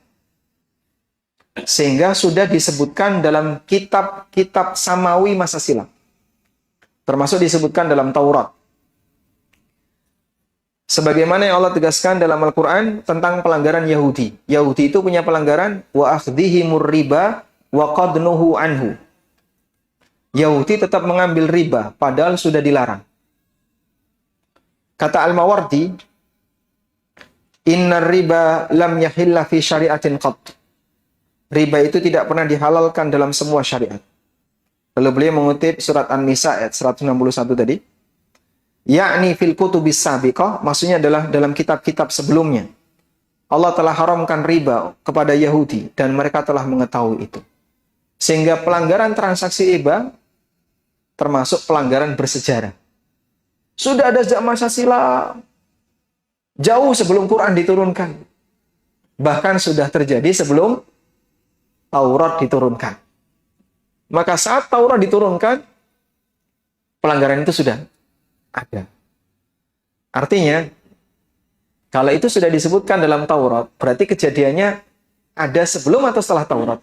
Sehingga sudah disebutkan dalam kitab-kitab samawi masa silam. Termasuk disebutkan dalam Taurat. Sebagaimana yang Allah tegaskan dalam Al-Quran tentang pelanggaran Yahudi. Yahudi itu punya pelanggaran wa akhdhihimur riba wa qadnuhu anhu. Yahudi tetap mengambil riba, padahal sudah dilarang. Kata Al-Mawardi, inna riba lam yahilla fi syari'atin qat. Riba itu tidak pernah dihalalkan dalam semua syariat. Lalu beliau mengutip surat An-Nisa ayat 161 tadi. Yakni fil kutubis sabiqah, maksudnya adalah dalam kitab-kitab sebelumnya. Allah telah haramkan riba kepada Yahudi, dan mereka telah mengetahui itu. Sehingga pelanggaran transaksi riba termasuk pelanggaran bersejarah. Sudah ada sejak masa silam, jauh sebelum Quran diturunkan. Bahkan sudah terjadi sebelum Taurat diturunkan. Maka saat Taurat diturunkan, pelanggaran itu sudah ada. Artinya, kalau itu sudah disebutkan dalam Taurat, berarti kejadiannya ada sebelum atau setelah Taurat?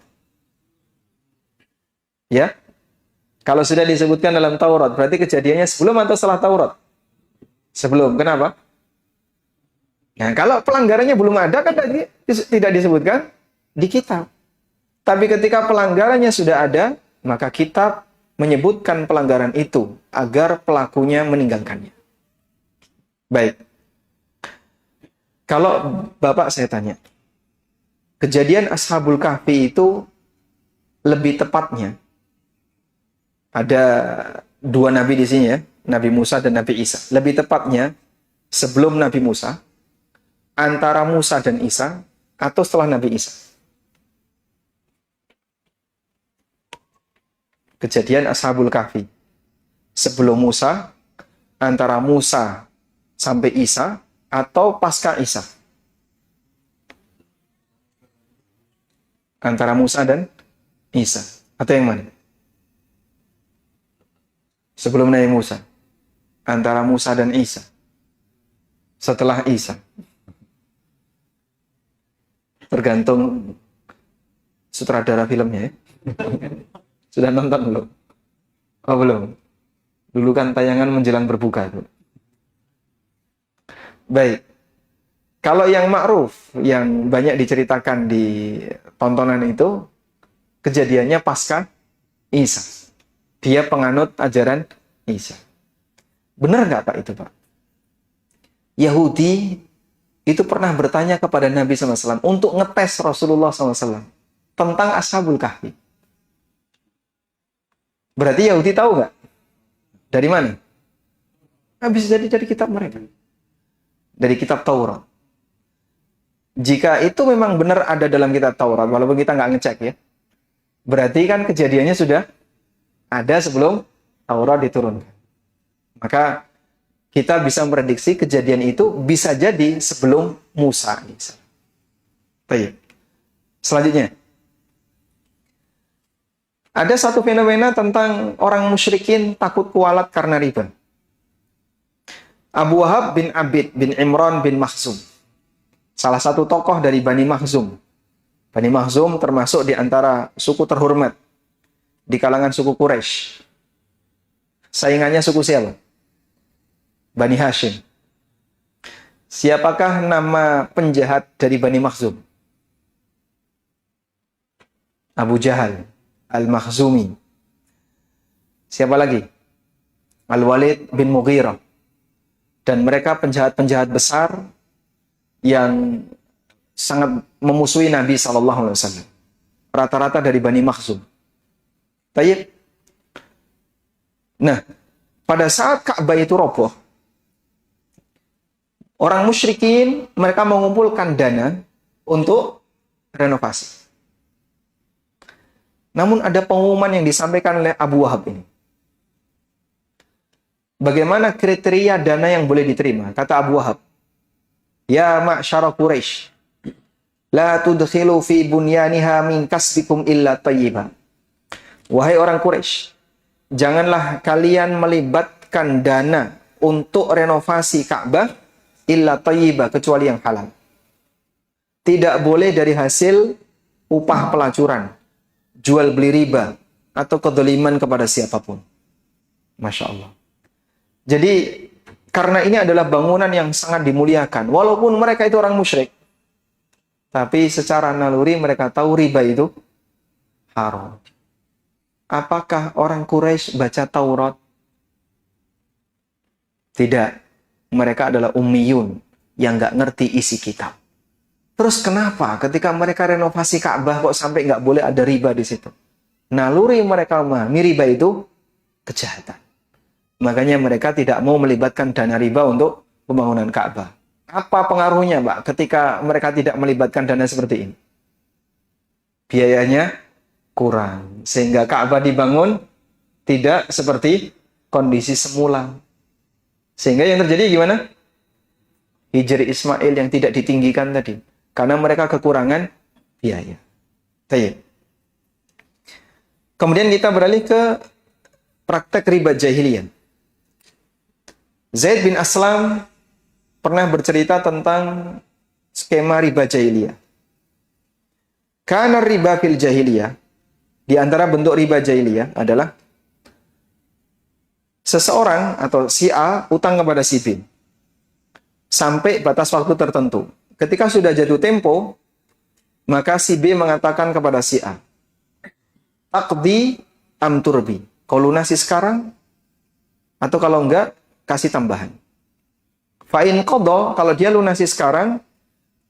Ya? Kalau sudah disebutkan dalam Taurat, berarti kejadiannya sebelum atau setelah Taurat? Sebelum. Kenapa? Nah, kalau pelanggarannya belum ada, kan tidak disebutkan di kitab. Tapi ketika pelanggarannya sudah ada, maka kitab menyebutkan pelanggaran itu agar pelakunya meninggalkannya. Baik. Kalau Bapak saya tanya, kejadian Ashabul Kahfi itu lebih tepatnya, ada dua nabi di sini ya, Nabi Musa dan Nabi Isa. Lebih tepatnya sebelum Nabi Musa, antara Musa dan Isa, atau setelah Nabi Isa? Kejadian Ashabul Kahfi sebelum Musa, antara Musa sampai Isa, atau pasca Isa? Antara Musa dan Isa, atau yang mana? Sebelum Nabi Musa, antara Musa dan Isa, setelah Isa? Tergantung sutradara filmnya ya. Sudah nonton belum? Oh belum. Dulu kan tayangan menjelang berbuka itu. Baik. Kalau yang ma'ruf, yang banyak diceritakan di tontonan itu, kejadiannya pasca Isa. Dia penganut ajaran Isa. Benar nggak Pak itu Pak? Yahudi itu pernah bertanya kepada Nabi SAW untuk ngetes Rasulullah SAW tentang Ashabul Kahfi. Berarti Yahudi tahu nggak? Dari mana? Nah, bisa jadi dari kitab mereka. Dari kitab Taurat. Jika itu memang benar ada dalam kitab Taurat, walaupun kita nggak ngecek ya, berarti kan kejadiannya sudah ada sebelum Taurat diturunkan. Maka kita bisa memprediksi kejadian itu bisa jadi sebelum Musa. Baik. Selanjutnya. Ada satu fenomena tentang orang musyrikin takut kualat karena riba. Abu Wahab bin Abid bin Imran bin Makhzum, salah satu tokoh dari Bani Makhzum. Bani Makhzum termasuk di antara suku terhormat di kalangan suku Quraisy. Saingannya suku siapa? Bani Hashim. Siapakah nama penjahat dari Bani Makhzum? Abu Jahal Al-Makhzumi. Siapa lagi? Al-Walid bin Mughirah. Dan mereka penjahat-penjahat besar yang sangat memusuhi Nabi SAW. Rata-rata dari Bani Makhzum. Baik. Nah, pada saat Ka'bah itu roboh, orang musyrikin mereka mengumpulkan dana untuk renovasi. Namun ada pengumuman yang disampaikan oleh Abu Wahab ini. Bagaimana kriteria dana yang boleh diterima? Kata Abu Wahab, ya ma'syara Quraisy, la tudkhilu fi bunyaniha min kasbikum illa tayyiba. Wahai orang Quraisy, janganlah kalian melibatkan dana untuk renovasi Ka'bah illa tayyiba, kecuali yang halal. Tidak boleh dari hasil upah pelacuran, jual beli riba, atau kedoliman kepada siapapun. Masya Allah. Jadi, karena ini adalah bangunan yang sangat dimuliakan, walaupun mereka itu orang musyrik, tapi secara naluri mereka tahu riba itu haram. Apakah orang Quraisy baca Taurat? Tidak. Mereka adalah ummiyun yang nggak ngerti isi kitab. Terus kenapa ketika mereka renovasi Ka'bah kok sampai nggak boleh ada riba di situ? Naluri mereka memahami riba itu kejahatan. Makanya mereka tidak mau melibatkan dana riba untuk pembangunan Ka'bah. Apa pengaruhnya, Pak, ketika mereka tidak melibatkan dana seperti ini? Biayanya kurang. Sehingga Ka'bah dibangun tidak seperti kondisi semula. Sehingga yang terjadi gimana? Hijri Ismail yang tidak ditinggikan tadi. Karena mereka kekurangan biaya. Baik. Kemudian kita beralih ke praktek riba jahiliyah. Zaid bin Aslam pernah bercerita tentang skema riba jahiliyah. Karena riba fil jahiliyah, di antara bentuk riba jahiliyah adalah seseorang atau si A utang kepada si B sampai batas waktu tertentu. Ketika sudah jatuh tempo, maka si B mengatakan kepada si A, "Aqdi am turbi." Kau lunasi sekarang, atau kalau enggak, kasih tambahan. Fa'in qadha, kalau dia lunasi sekarang,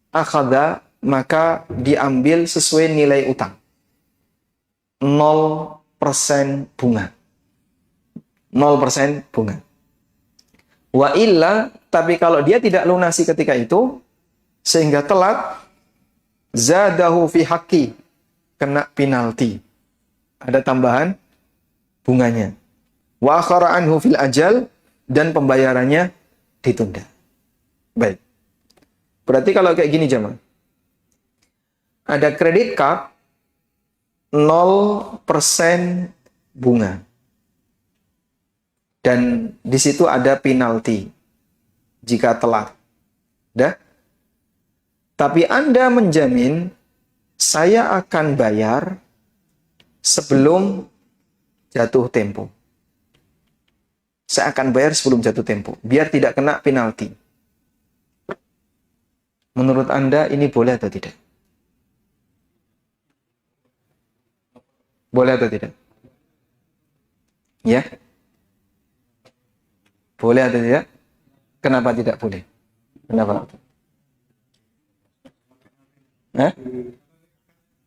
akhadha, maka diambil sesuai nilai utang. 0% bunga. 0% bunga. Wa illa, tapi kalau dia tidak lunasi ketika itu, sehingga telat, zadahu fi haqqi, kena penalti. Ada tambahan bunganya. Wa akhara anhu fil ajal, dan pembayarannya ditunda. Baik. Berarti kalau kayak gini jemaah. Ada kredit card 0% bunga. Dan di situ ada penalti jika telat. Dah? Tapi Anda menjamin saya akan bayar sebelum jatuh tempo. Saya akan bayar sebelum jatuh tempo, biar tidak kena penalti. Menurut Anda ini boleh atau tidak? Boleh atau tidak? Ya? Boleh atau tidak? Kenapa tidak boleh? Kenapa? Hah?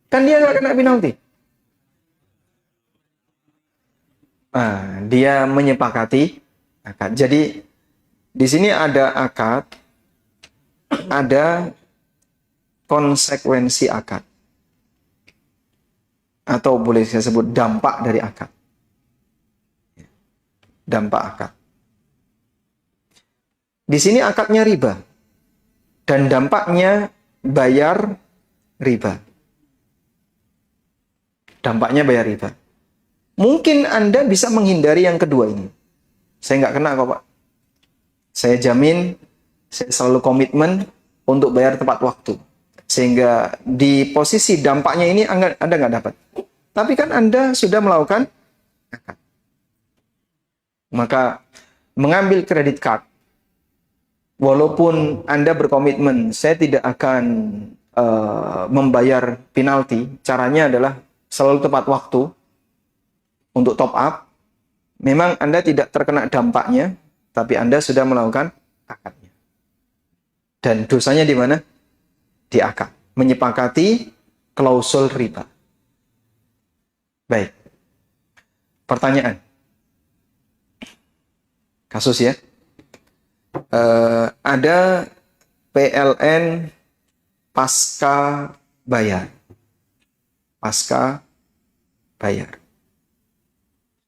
Kan dia nggak kena penalti. Dia menyepakati akad. Jadi di sini ada akad, ada konsekuensi akad, atau boleh saya sebut dampak dari akad. Dampak akad. Di sini akadnya riba dan dampaknya bayar riba. Dampaknya bayar riba. Mungkin Anda bisa menghindari yang kedua ini. Saya nggak kena kok, Pak. Saya jamin, saya selalu komitmen untuk bayar tepat waktu. Sehingga di posisi dampaknya ini Anda nggak dapat. Tapi kan Anda sudah melakukan akad. Maka mengambil kredit card, walaupun Anda berkomitmen, saya tidak akan membayar penalti, caranya adalah selalu tepat waktu untuk top up. Memang Anda tidak terkena dampaknya, tapi Anda sudah melakukan akadnya. Dan dosanya di mana? Di akad. Menyepakati klausul riba. Baik. Pertanyaan. Kasus ya. Ada PLN pasca bayar. Pasca bayar.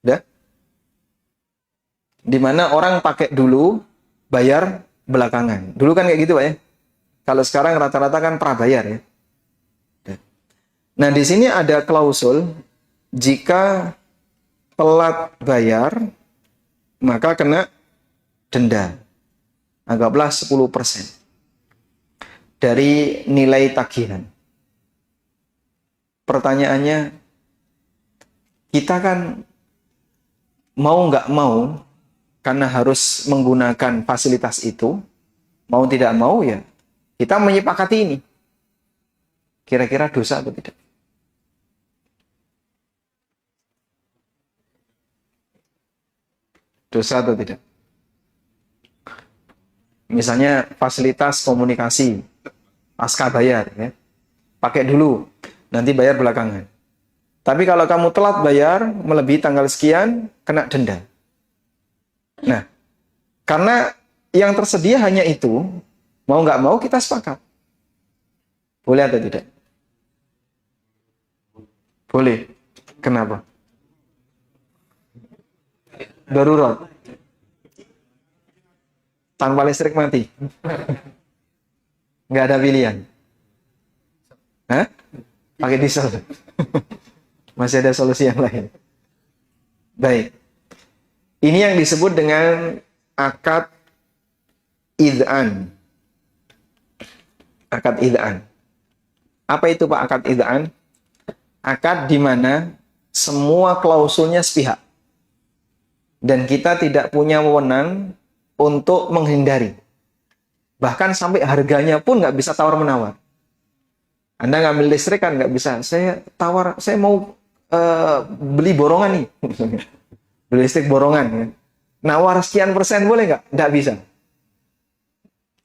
Udah? Dimana orang pakai dulu, bayar belakangan. Dulu kan kayak gitu, Pak ya. Kalau sekarang rata-rata kan prabayar ya. Udah. Nah, di sini ada klausul, jika telat bayar, maka kena denda. Anggaplah 10% dari nilai tagihan. Pertanyaannya, kita kan mau nggak mau, karena harus menggunakan fasilitas itu, mau tidak mau ya, kita menyepakati ini. Kira-kira dosa atau tidak? Dosa atau tidak? Misalnya fasilitas komunikasi, pasca bayar, ya. Pakai dulu, nanti bayar belakangan. Tapi kalau kamu telat bayar, melebihi tanggal sekian, kena denda. Nah, karena yang tersedia hanya itu, mau nggak mau kita sepakat. Boleh atau tidak? Boleh. Kenapa? Darurat. Tanpa listrik mati. Nggak ada pilihan. Hah? Pakai diesel. Masih ada solusi yang lain. Baik. Ini yang disebut dengan akad id'an. Akad id'an. Apa itu Pak akad id'an? Akad di mana semua klausulnya sepihak. Dan kita tidak punya wewenang untuk menghindari. Bahkan sampai harganya pun nggak bisa tawar-menawar. Anda ngambil listrik kan nggak bisa. Saya mau beli borongan nih. Beli listrik borongan. Ya. Nawar sekian persen boleh nggak? Nggak bisa.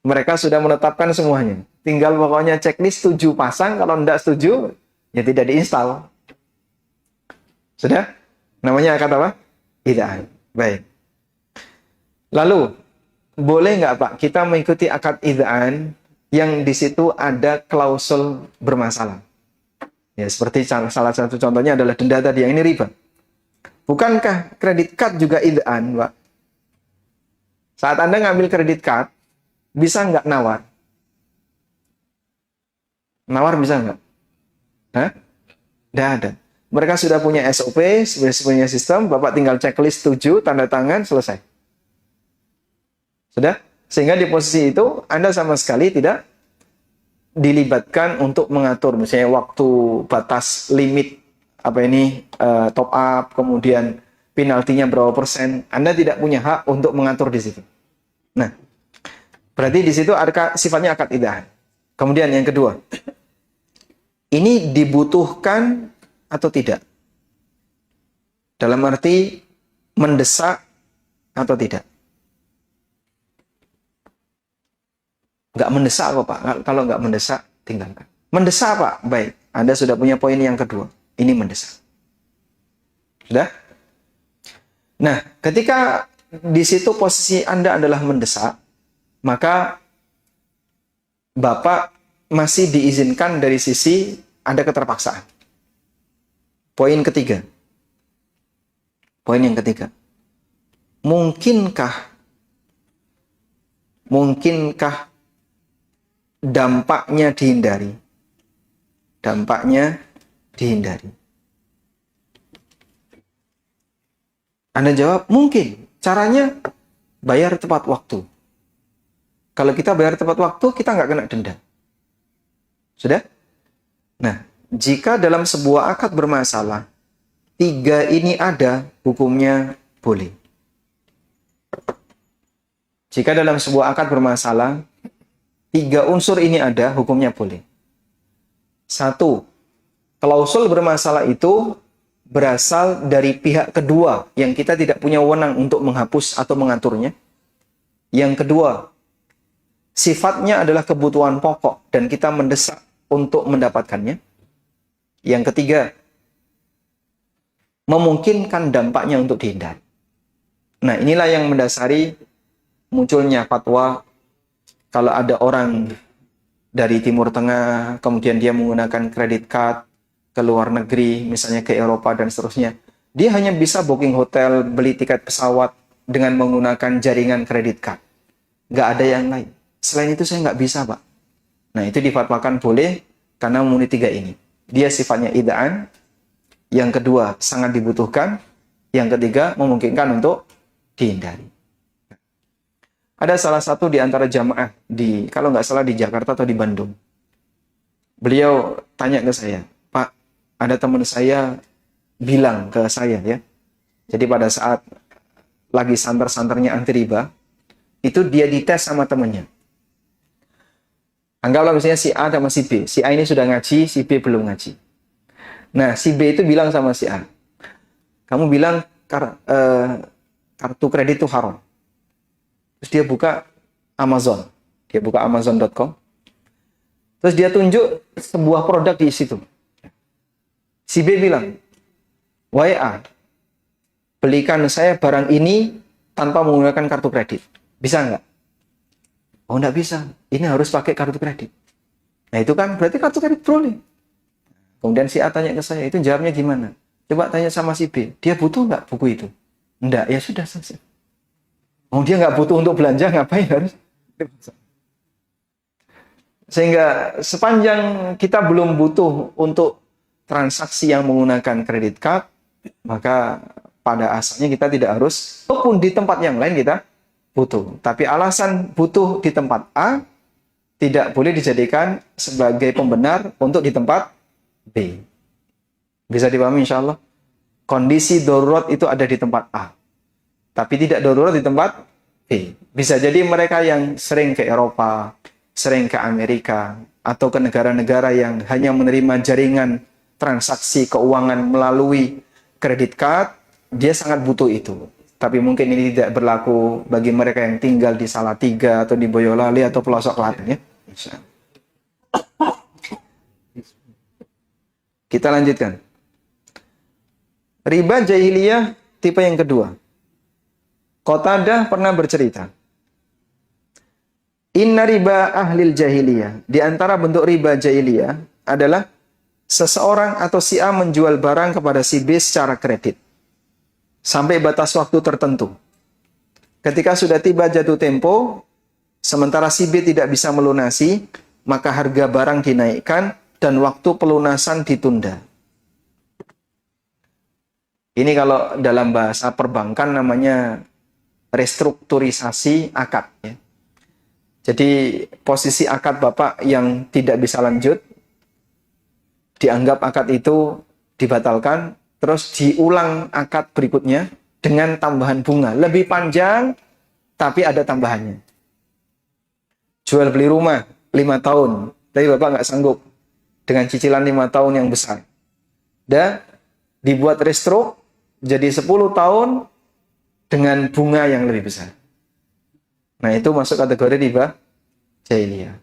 Mereka sudah menetapkan semuanya. Tinggal pokoknya checklist setuju pasang. Kalau nggak setuju, ya tidak diinstal. Sudah? Namanya akad apa? Id'an. Baik. Lalu, boleh nggak Pak kita mengikuti akad id'an yang di situ ada klausul bermasalah? Ya, seperti salah satu contohnya adalah denda tadi, yang ini riba. Bukankah kredit card juga id'an, Pak? Saat Anda ngambil kredit card, bisa nggak nawar? Nawar bisa nggak? Hah? Nggak ada. Mereka sudah punya SOP, sudah punya sistem, Bapak tinggal checklist setuju, tanda tangan, selesai. Sudah? Sehingga di posisi itu, Anda sama sekali tidak dilibatkan untuk mengatur misalnya waktu batas limit top up, kemudian penaltinya berapa persen. Anda tidak punya hak untuk mengatur di situ. Nah, berarti di situ ada sifatnya akad id'an. Kemudian yang kedua, ini dibutuhkan atau tidak? Dalam arti mendesak atau tidak? Nggak mendesak kok Pak. Kalau nggak mendesak, tinggalkan. Mendesak Pak, baik. Anda sudah punya poin yang kedua. Ini mendesak. Sudah? Nah, ketika di situ posisi Anda adalah mendesak, maka Bapak masih diizinkan dari sisi ada keterpaksaan. Poin ketiga. Poin yang ketiga. Mungkinkah dampaknya dihindari? Dampaknya dihindari. Anda jawab, mungkin. Caranya, bayar tepat waktu. Kalau kita bayar tepat waktu, kita nggak kena denda. Sudah? Nah, jika dalam sebuah akad bermasalah, 3 ini ada, hukumnya boleh. Jika dalam sebuah akad bermasalah, 3 unsur ini ada, hukumnya boleh. 1, klausul bermasalah itu berasal dari pihak kedua yang kita tidak punya wewenang untuk menghapus atau mengaturnya. Yang kedua, sifatnya adalah kebutuhan pokok dan kita mendesak untuk mendapatkannya. Yang ketiga, memungkinkan dampaknya untuk dihindari. Nah, inilah yang mendasari munculnya fatwa kalau ada orang dari Timur Tengah, kemudian dia menggunakan kredit card ke luar negeri, misalnya ke Eropa dan seterusnya. Dia hanya bisa booking hotel, beli tiket pesawat dengan menggunakan jaringan kredit card. Nggak ada yang lain. Selain itu saya nggak bisa, Pak. Nah, itu difatwakan boleh karena memenuhi 3 ini. Dia sifatnya id'an. Yang kedua, sangat dibutuhkan. Yang ketiga, memungkinkan untuk dihindari. Ada salah satu di antara jamaah kalau nggak salah di Jakarta atau di Bandung. Beliau tanya ke saya, Pak, ada teman saya bilang ke saya ya. Jadi pada saat lagi santer-santernya anti riba, itu dia dites sama temannya. Anggaplah misalnya si A sama si B. Si A ini sudah ngaji, si B belum ngaji. Nah, si B itu bilang sama si A, kamu bilang kartu kredit itu haram. Terus dia buka Amazon. Dia buka Amazon.com. Terus dia tunjuk sebuah produk di situ. Si B bilang, wahai A, belikan saya barang ini tanpa menggunakan kartu kredit. Bisa nggak? Oh, nggak bisa. Ini harus pakai kartu kredit. Nah, itu kan berarti kartu kredit boleh. Kemudian si A tanya ke saya, itu jawabnya gimana? Coba tanya sama si B, dia butuh nggak buku itu? Nggak, ya sudah selesai. Oh, dia nggak butuh untuk belanja, ngapain harus? Sehingga sepanjang kita belum butuh untuk transaksi yang menggunakan kredit card, maka pada asalnya kita tidak harus, walaupun di tempat yang lain kita butuh. Tapi alasan butuh di tempat A tidak boleh dijadikan sebagai pembenar untuk di tempat B. Bisa dipahami insya Allah? Kondisi darurat itu ada di tempat A, tapi tidak darurat di tempat B. Bisa jadi mereka yang sering ke Eropa, sering ke Amerika, atau ke negara-negara yang hanya menerima jaringan transaksi keuangan melalui kredit card, dia sangat butuh itu. Tapi mungkin ini tidak berlaku bagi mereka yang tinggal di Salatiga atau di Boyolali atau pelosok Klaten ya. Kita lanjutkan. Riba jahiliyah tipe yang kedua. Qatadah pernah bercerita, inna riba ahlil jahiliyah, di antara bentuk riba jahiliyah adalah seseorang atau si A menjual barang kepada si B secara kredit sampai batas waktu tertentu. Ketika sudah tiba jatuh tempo, sementara si B tidak bisa melunasi, maka harga barang dinaikkan dan waktu pelunasan ditunda. Ini kalau dalam bahasa perbankan namanya restrukturisasi akad. Ya. Jadi posisi akad Bapak yang tidak bisa lanjut, dianggap akad itu dibatalkan, terus diulang akad berikutnya dengan tambahan bunga. Lebih panjang, tapi ada tambahannya. Jual beli rumah 5 tahun, tapi Bapak nggak sanggup dengan cicilan 5 tahun yang besar. Dan dibuat restruk jadi 10 tahun dengan bunga yang lebih besar. Nah, itu masuk kategori riba jahiliyah.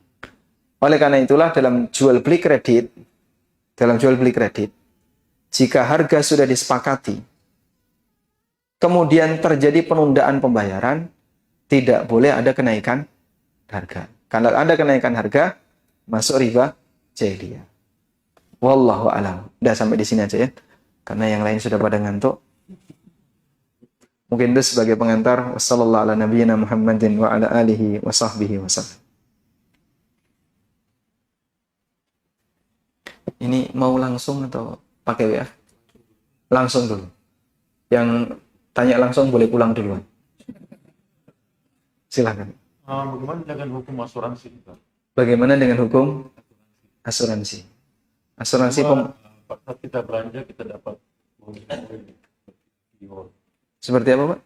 Oleh karena itulah dalam jual beli kredit, jika harga sudah disepakati, kemudian terjadi penundaan pembayaran, tidak boleh ada kenaikan harga. Kalau ada kenaikan harga, masuk riba jahiliyah. Wallahu a'lam. Udah sampai di sini aja ya. Karena yang lain sudah pada ngantuk. Mungkin itu sebagai pengantar. Wassallallahu ala nabiyyina Muhammadin wa ala alihi wa sahbihi wa sallam. Ini mau langsung atau pakai WA? Langsung dulu. Yang tanya langsung boleh pulang duluan. Silakan. Bagaimana dengan hukum asuransi? Bagaimana dengan hukum asuransi? Asuransi Pada saat kita belanja kita dapat seperti apa, Pak?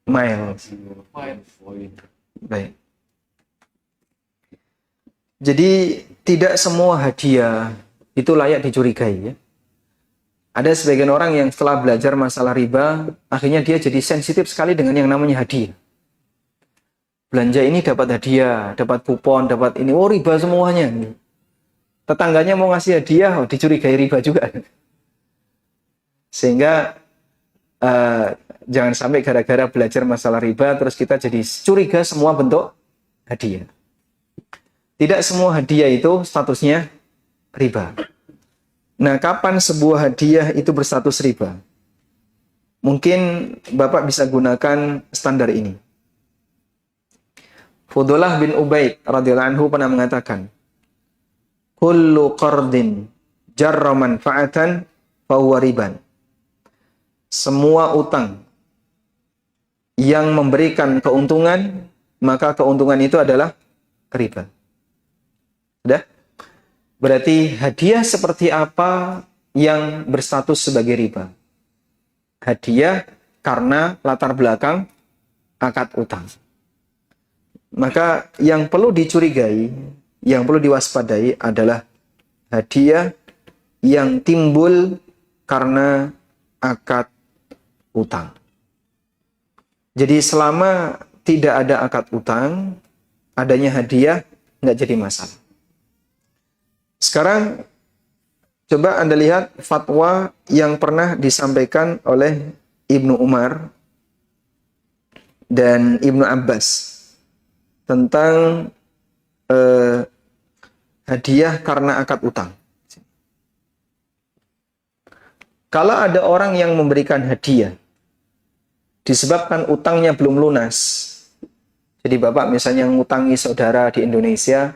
Miles. Baik. Jadi tidak semua hadiah itu layak dicurigai ya. Ada sebagian orang yang setelah belajar masalah riba, akhirnya dia jadi sensitif sekali dengan yang namanya hadiah. Belanja ini dapat hadiah, dapat kupon, dapat ini, oh riba semuanya. Tetangganya mau ngasih hadiah, oh, dicurigai riba juga. Sehingga jangan sampai gara-gara belajar masalah riba, terus kita jadi curiga semua bentuk hadiah. Tidak semua hadiah itu statusnya riba. Nah, kapan sebuah hadiah itu berstatus riba? Mungkin Bapak bisa gunakan standar ini. Fudhalah bin Ubaid radhiyallahu anhu pernah mengatakan, kullu qardin jarra manfa'atan fahuwa riban. Semua utang yang memberikan keuntungan, maka keuntungan itu adalah riba. Sudah? Berarti hadiah seperti apa yang berstatus sebagai riba? Hadiah karena latar belakang akad utang. Maka yang perlu dicurigai, yang perlu diwaspadai adalah hadiah yang timbul karena akad utang. Jadi selama tidak ada akad utang, adanya hadiah nggak jadi masalah. Sekarang coba Anda lihat fatwa yang pernah disampaikan oleh Ibnu Umar dan Ibnu Abbas tentang hadiah karena akad utang. Kalau ada orang yang memberikan hadiah disebabkan utangnya belum lunas, jadi Bapak misalnya ngutangi saudara di Indonesia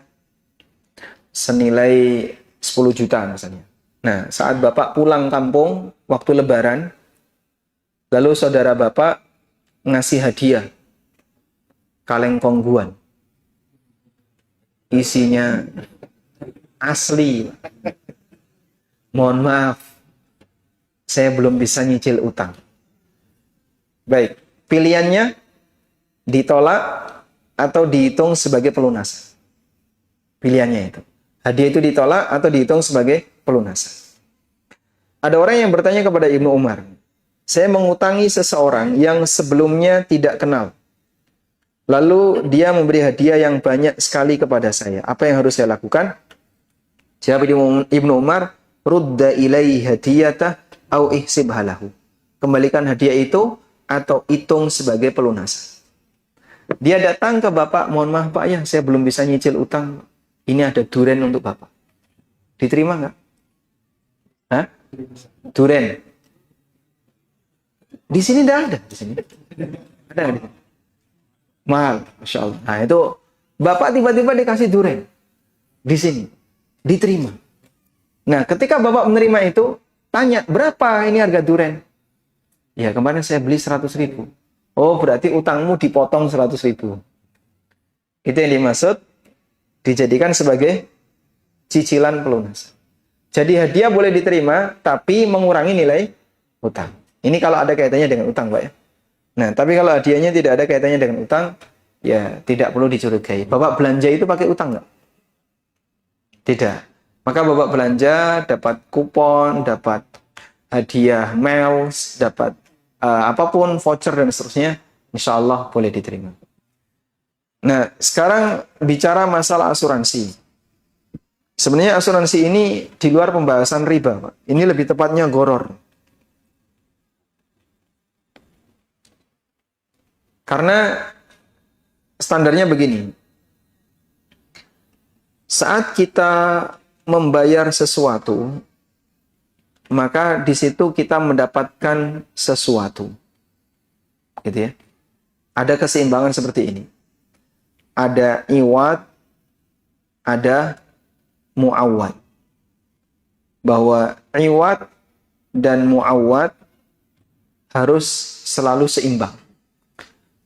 senilai 10 juta misalnya. Nah, saat Bapak pulang kampung waktu Lebaran, lalu saudara Bapak ngasih hadiah kaleng kongguan. Isinya asli. Mohon maaf, saya belum bisa nyicil utang. Baik, pilihannya ditolak atau dihitung sebagai pelunasan. Pilihannya itu. Hadiah itu ditolak atau dihitung sebagai pelunasan. Ada orang yang bertanya kepada Ibnu Umar, saya mengutangi seseorang yang sebelumnya tidak kenal. Lalu dia memberi hadiah yang banyak sekali kepada saya. Apa yang harus saya lakukan? Jawab Ibnu Umar, rudda ilaihi hadiyatah au ihsibha lahu. Kembalikan hadiah itu atau hitung sebagai pelunasan. Dia datang ke Bapak, mohon maaf Pak ya, saya belum bisa nyicil utang. Ini ada duren untuk Bapak. Diterima nggak? Hah? Duren. Di sini tidak ada. Di sini ada nggak? Mahal, Masya Allah. Nah itu Bapak tiba-tiba dikasih duren di sini, diterima. Nah ketika Bapak menerima itu, tanya berapa ini harga duren? Ya kemarin saya beli 100.000. Oh berarti utangmu dipotong 100.000. Itu yang dimaksud dijadikan sebagai cicilan pelunasan. Jadi hadiah boleh diterima, tapi mengurangi nilai utang. Ini kalau ada kaitannya dengan utang, Pak ya. Nah, tapi kalau hadiahnya tidak ada kaitannya dengan utang, ya tidak perlu dicurigai. Bapak belanja itu pakai utang nggak? Tidak. Maka Bapak belanja, dapat kupon, dapat hadiah miles, dapat apapun, voucher dan seterusnya, insya Allah boleh diterima. Nah, sekarang bicara masalah asuransi. Sebenarnya asuransi ini di luar pembahasan riba, Pak. Ini lebih tepatnya goror. Karena standarnya begini. Saat kita membayar sesuatu, maka di situ kita mendapatkan sesuatu. Gitu ya. Ada keseimbangan seperti ini. Ada iwad, ada mu'awad. Bahwa iwad dan mu'awad harus selalu seimbang.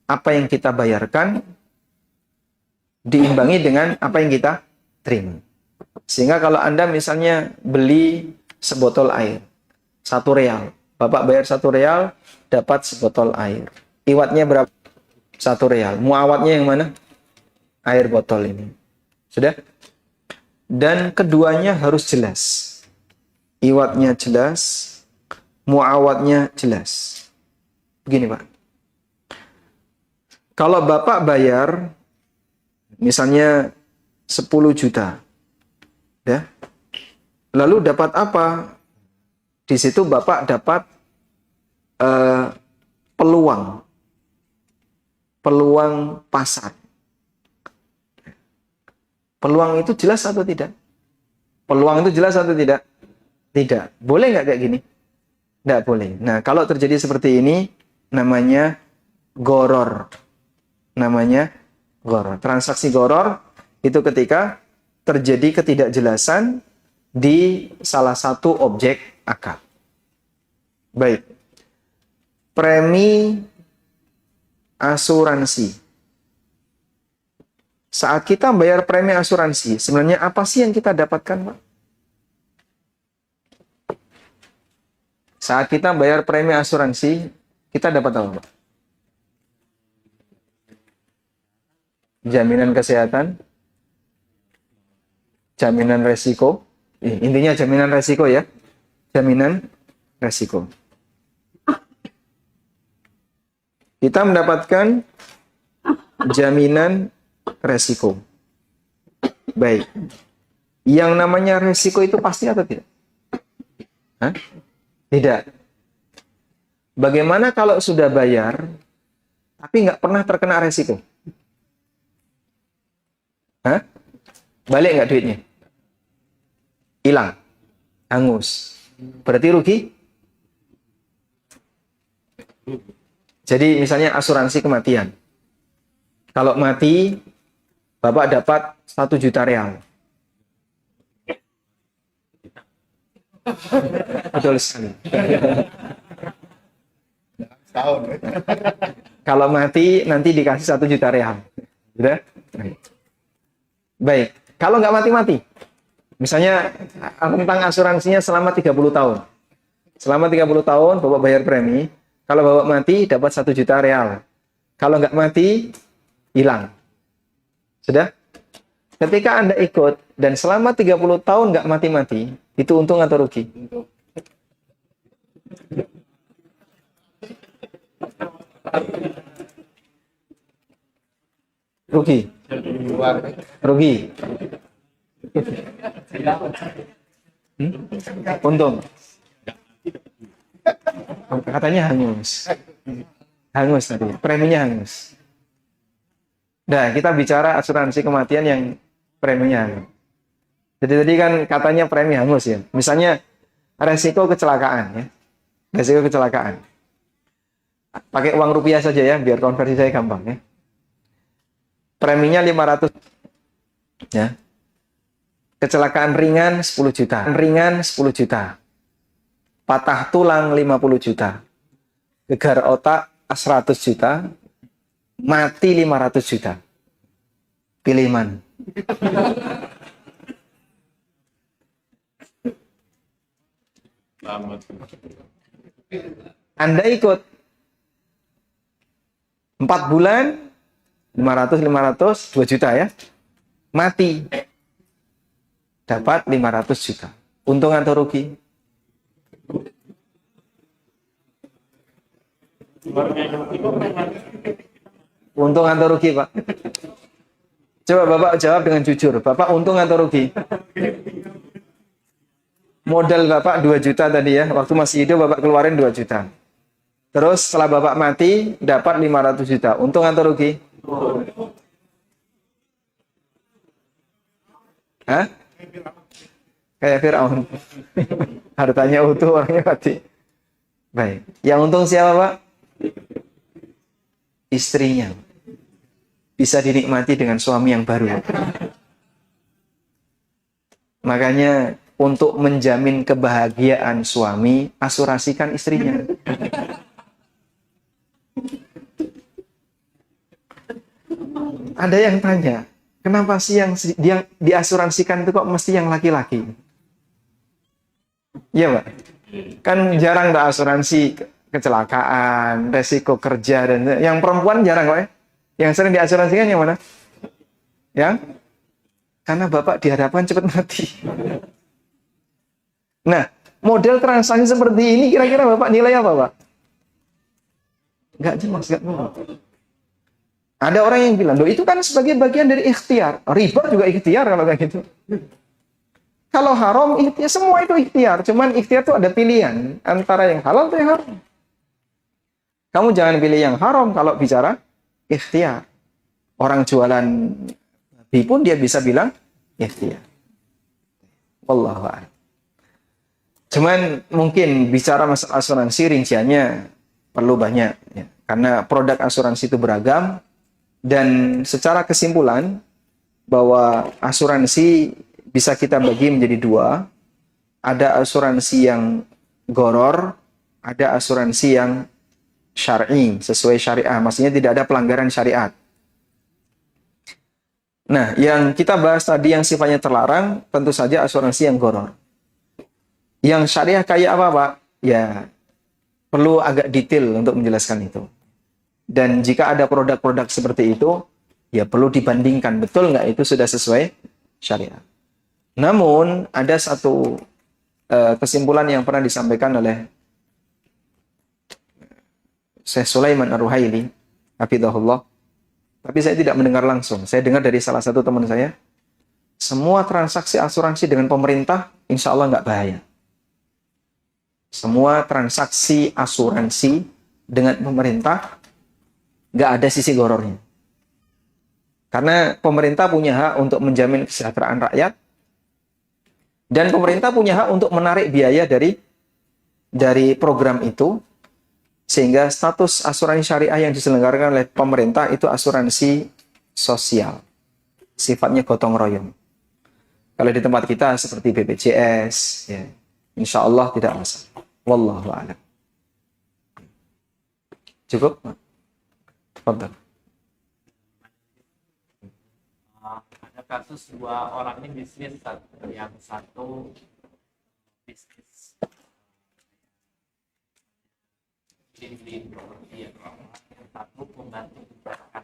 Apa yang kita bayarkan diimbangi dengan apa yang kita terima. Sehingga kalau Anda misalnya beli sebotol air, 1 real. Bapak bayar 1 real, dapat sebotol air. Iwatnya berapa? 1 real. Mu'awatnya yang mana? Air botol ini. Sudah? Dan keduanya harus jelas. Iwatnya jelas, mu'awatnya jelas. Begini Pak. Kalau Bapak bayar, misalnya 10 juta, ya, lalu dapat apa? Di situ Bapak dapat peluang pasar. Peluang itu jelas atau tidak? Peluang itu jelas atau tidak? Tidak. Boleh nggak kayak gini? Nggak boleh. Nah, kalau terjadi seperti ini, namanya goror. Namanya goror. Transaksi goror itu ketika terjadi ketidakjelasan di salah satu objek akad. Baik. Premi asuransi. Saat kita bayar premi asuransi, sebenarnya apa sih yang kita dapatkan, Pak? Saat kita bayar premi asuransi, kita dapat apa, Pak? Jaminan kesehatan, jaminan resiko, intinya jaminan resiko ya, jaminan resiko. Kita mendapatkan jaminan resiko. Baik. Yang namanya resiko itu pasti atau tidak? Hah? Tidak. Bagaimana kalau sudah bayar, tapi nggak pernah terkena resiko? Hah? Balik nggak duitnya? Hilang. Hangus. Berarti rugi? Jadi misalnya asuransi kematian. Kalau mati, Bapak dapat 1 juta real. Betul sekali. Tahun. Kalau mati nanti dikasih 1 juta real. Sudah? Baik. Kalau nggak mati-mati, misalnya tentang asuransinya selama 30 tahun. Selama 30 tahun Bapak bayar premi, kalau Bapak mati dapat 1 juta real. Kalau nggak mati, hilang. Sudah? Ketika Anda ikut dan selama 30 tahun nggak mati-mati, itu untung atau rugi? Rugi. Rugi. Untung. Katanya hangus. Hangus tadi. Preminya hangus. Nah, kita bicara asuransi kematian yang preminya hangus. Jadi tadi kan katanya premi hangus ya. Misalnya resiko kecelakaan ya. Resiko kecelakaan. Pakai uang rupiah saja ya, biar konversi saya gampang ya. Preminya 500 ya. Kecelakaan ringan 10 juta. Ringan 10 juta. Patah tulang 50 juta. Gegar otak 100 juta. Mati 500 juta. Pilih mana? Selamat. Anda ikut 4 bulan 500 2 juta ya. Mati. Dapat 500 juta. Untung atau rugi? Untung atau rugi, Pak? Coba Bapak jawab dengan jujur. Bapak untung atau rugi? Modal Bapak 2 juta tadi ya. Waktu masih hidup Bapak keluarin 2 juta. Terus setelah Bapak mati dapat 500 juta. Untung atau rugi? Hah? Kayak Fir'aun. Hartanya utuh, orangnya mati. Baik. Yang untung siapa, Pak? Istrinya. Bisa dinikmati dengan suami yang baru. Makanya untuk menjamin kebahagiaan suami, asuransikan istrinya. Ada yang tanya, kenapa sih yang diasuransikan itu kok mesti yang laki-laki? Iya, Pak. Kan jarang ada asuransi kecelakaan, resiko kerja, dan yang perempuan jarang kok ya. Yang sering diasuransikan yang mana? Yang? Karena Bapak diharapkan cepat mati. Nah, model transaksi seperti ini kira-kira Bapak nilai apa, Pak? Nggak jelas, nggak tahu. Ada orang yang bilang, loh itu kan sebagai bagian dari ikhtiar. Riba juga ikhtiar kalau kayak gitu. Kalau haram, ikhtiar, semua itu ikhtiar. Cuman ikhtiar itu ada pilihan. Antara yang halal atau yang haram. Kamu jangan pilih yang haram kalau bicara ikhtiar. Orang jualan babi pun dia bisa bilang ikhtiar. Wallahu a'lam. Cuman mungkin bicara masalah asuransi rinciannya perlu banyak. Ya. Karena produk asuransi itu beragam. Dan secara kesimpulan bahwa asuransi bisa kita bagi menjadi 2. Ada asuransi yang goror, ada asuransi yang syar'i, sesuai syariah. Maksudnya tidak ada pelanggaran syariat. Nah, yang kita bahas tadi yang sifatnya terlarang, tentu saja asuransi yang goror. Yang syariah kayak apa, Pak? Ya, perlu agak detail untuk menjelaskan itu. Dan jika ada produk-produk seperti itu, ya perlu dibandingkan. Betul nggak itu sudah sesuai syariat. Namun, ada satu kesimpulan yang pernah disampaikan oleh Syekh Sulaiman Ar-Ruhaili, hafizahullah. Tapi saya tidak mendengar langsung. Saya dengar dari salah satu teman saya. Semua transaksi asuransi dengan pemerintah, insya Allah nggak bahaya. Semua transaksi asuransi dengan pemerintah, nggak ada sisi gorornya. Karena pemerintah punya hak untuk menjamin kesejahteraan rakyat, dan pemerintah punya hak untuk menarik biaya dari program itu, sehingga status asuransi syariah yang diselenggarakan oleh pemerintah itu asuransi sosial, sifatnya gotong royong. Kalau di tempat kita seperti BPJS, ya, Insya Allah tidak masalah. Wallahu a'lam. Cukup? Fadhal. Ada kasus dua orang ini bisnis, yang satu bisnis beli properti, yang satu membantu mencarikan.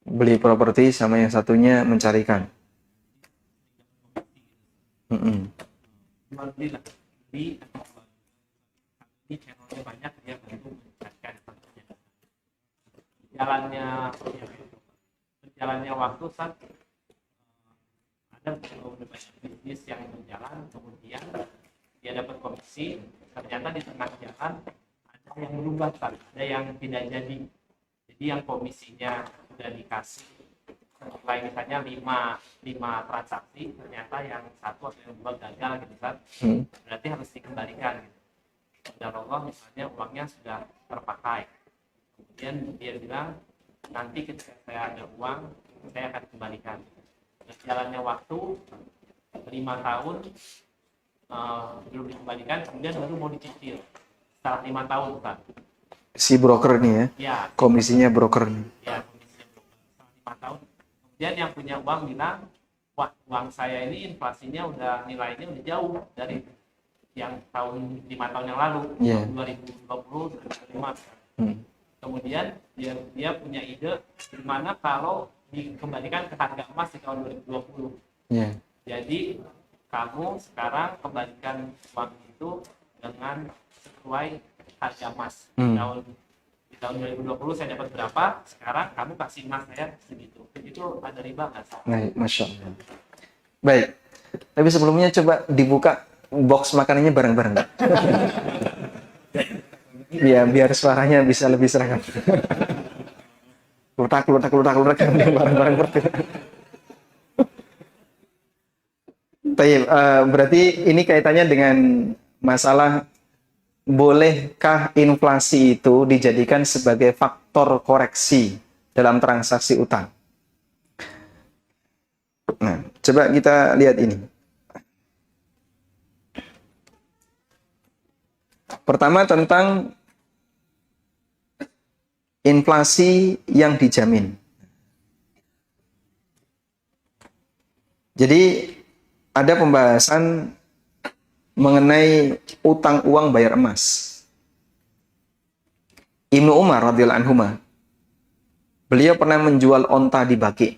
Beli properti sama yang satunya mencarikan. Jual beli lah, beli ini channelnya banyak, dia bantu mencarikan. Berjalannya waktu saat ada banyak bisnis yang berjalan, kemudian dia dapat komisi, ternyata di tengah jalan ada yang berubah, Pak. Ada yang tidak jadi. Jadi yang komisinya sudah dikasih setelah misalnya 5 transaksi, ternyata yang satu atau yang dua gagal gitu kan, berarti harus dikembalikan gitu. Dan Allah misalnya uangnya sudah terpakai, kemudian dia bilang nanti ketika saya ada uang saya akan kembalikan. Jalannya waktu 5 tahun belum dikembalikan, kemudian baru mau dicicil setelah 5 tahun kan. Si broker nih ya, Ya, komisinya broker nih. ya komisinya setelah 5 tahun. Kemudian yang punya uang bilang, wah uang saya ini inflasinya udah, nilainya udah jauh dari yang tahun 5 tahun yang lalu, Yeah. 2020, 2025. Kemudian dia punya ide gimana kalau dikembalikan ke harga emas di tahun 2020. Yeah. Jadi kamu sekarang kembalikan uang itu dengan sesuai harga emas. Di tahun 2020 saya dapat berapa, sekarang kamu kasih emas saya segitu. Itu ada riba nggak sih? Baik, Masya Allah. Baik, tapi sebelumnya coba dibuka box makanannya bareng-bareng. biar suaranya bisa lebih seragam. Lutak bareng-bareng berdua. Baik, berarti ini kaitannya dengan masalah bolehkah inflasi itu dijadikan sebagai faktor koreksi dalam transaksi utang. Nah, coba kita lihat ini. Pertama tentang inflasi yang dijamin. Jadi ada pembahasan mengenai utang uang bayar emas. Ibnu Umar radhiyallahu anhu, beliau pernah menjual onta di Baqi.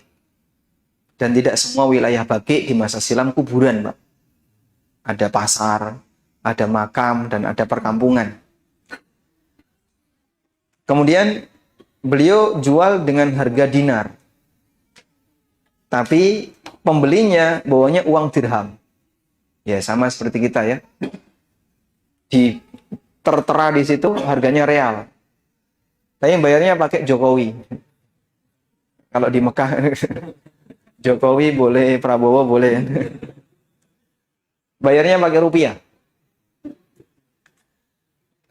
Dan tidak semua wilayah Baqi di masa silam kuburan, Pak. Ada pasar, ada makam, dan ada perkampungan. Kemudian beliau jual dengan harga dinar. Tapi pembelinya bawanya uang dirham. Ya, sama seperti kita ya. Tertera di situ harganya real. Tapi bayarnya pakai Jokowi. Kalau di Mekah Jokowi boleh, Prabowo boleh. Bayarnya pakai rupiah.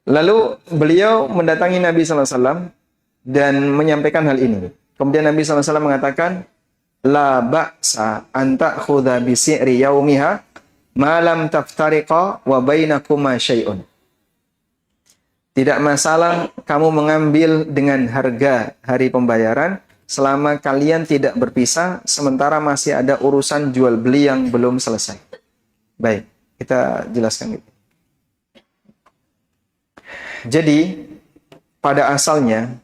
Lalu beliau mendatangi Nabi SAW dan menyampaikan hal ini. Kemudian Nabi SAW mengatakan, la ba'sa anta khudha bisi'ri yaumiha malam taftariqa wa bainakuma syai'un. Tidak masalah kamu mengambil dengan harga hari pembayaran selama kalian tidak berpisah sementara masih ada urusan jual beli yang belum selesai. Baik, kita jelaskan itu. Jadi pada asalnya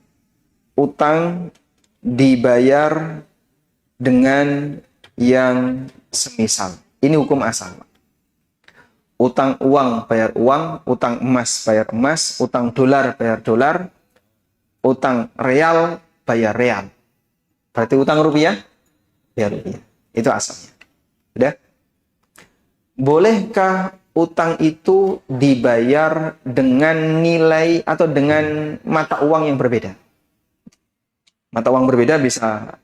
utang dibayar dengan yang semisal. Ini hukum asal. Utang uang bayar uang, utang emas bayar emas, utang dolar bayar dolar, utang real bayar real. Berarti utang rupiah bayar rupiah. Itu asalnya. Sudah? Bolehkah utang itu dibayar dengan nilai atau dengan mata uang yang berbeda? Mata uang berbeda bisa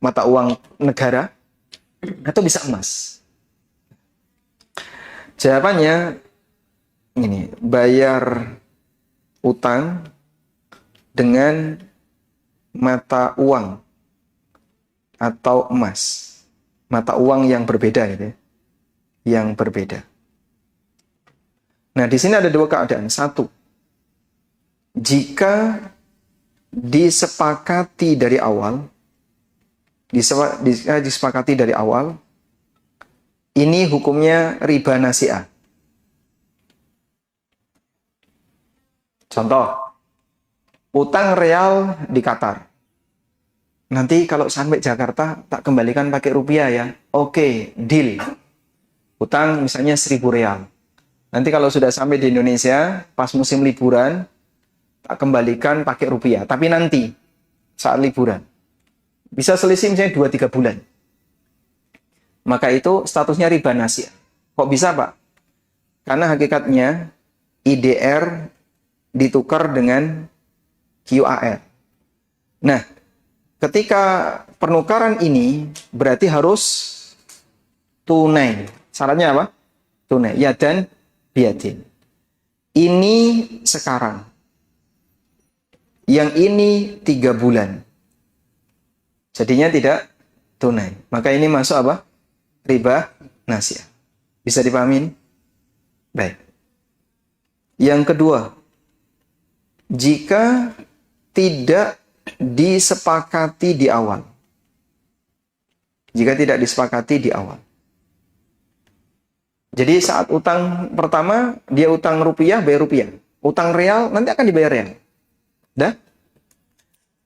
mata uang negara atau bisa emas. Jawabannya ini, bayar utang dengan mata uang atau emas. Mata uang yang berbeda gitu ya. Yang berbeda. Nah, di sini ada dua keadaan. Satu, jika disepakati dari awal, disepakati dari awal, ini hukumnya riba nasi'ah. Contoh, utang real di Qatar. Nanti kalau sampai Jakarta, tak kembalikan pakai rupiah ya. Oke, deal. Utang misalnya 1.000 real. Nanti kalau sudah sampai di Indonesia, pas musim liburan, tak kembalikan pakai rupiah. Tapi nanti, saat liburan. Bisa selisih misalnya 2-3 bulan. Maka itu statusnya riba nasi'ah. Kok bisa, Pak? Karena hakikatnya IDR ditukar dengan QAR. Nah, ketika penukaran ini berarti harus tunai. Syaratnya apa? Tunai. Ya dan biadin. Ini sekarang. Yang ini 3 bulan. Jadinya tidak tunai. Maka ini masuk apa? Riba nasi'ah. Bisa dipahami? Baik. Yang kedua, jika tidak disepakati di awal. Jika tidak disepakati di awal. Jadi saat utang pertama, dia utang rupiah, bayar rupiah. Utang real, nanti akan dibayar real. Dah?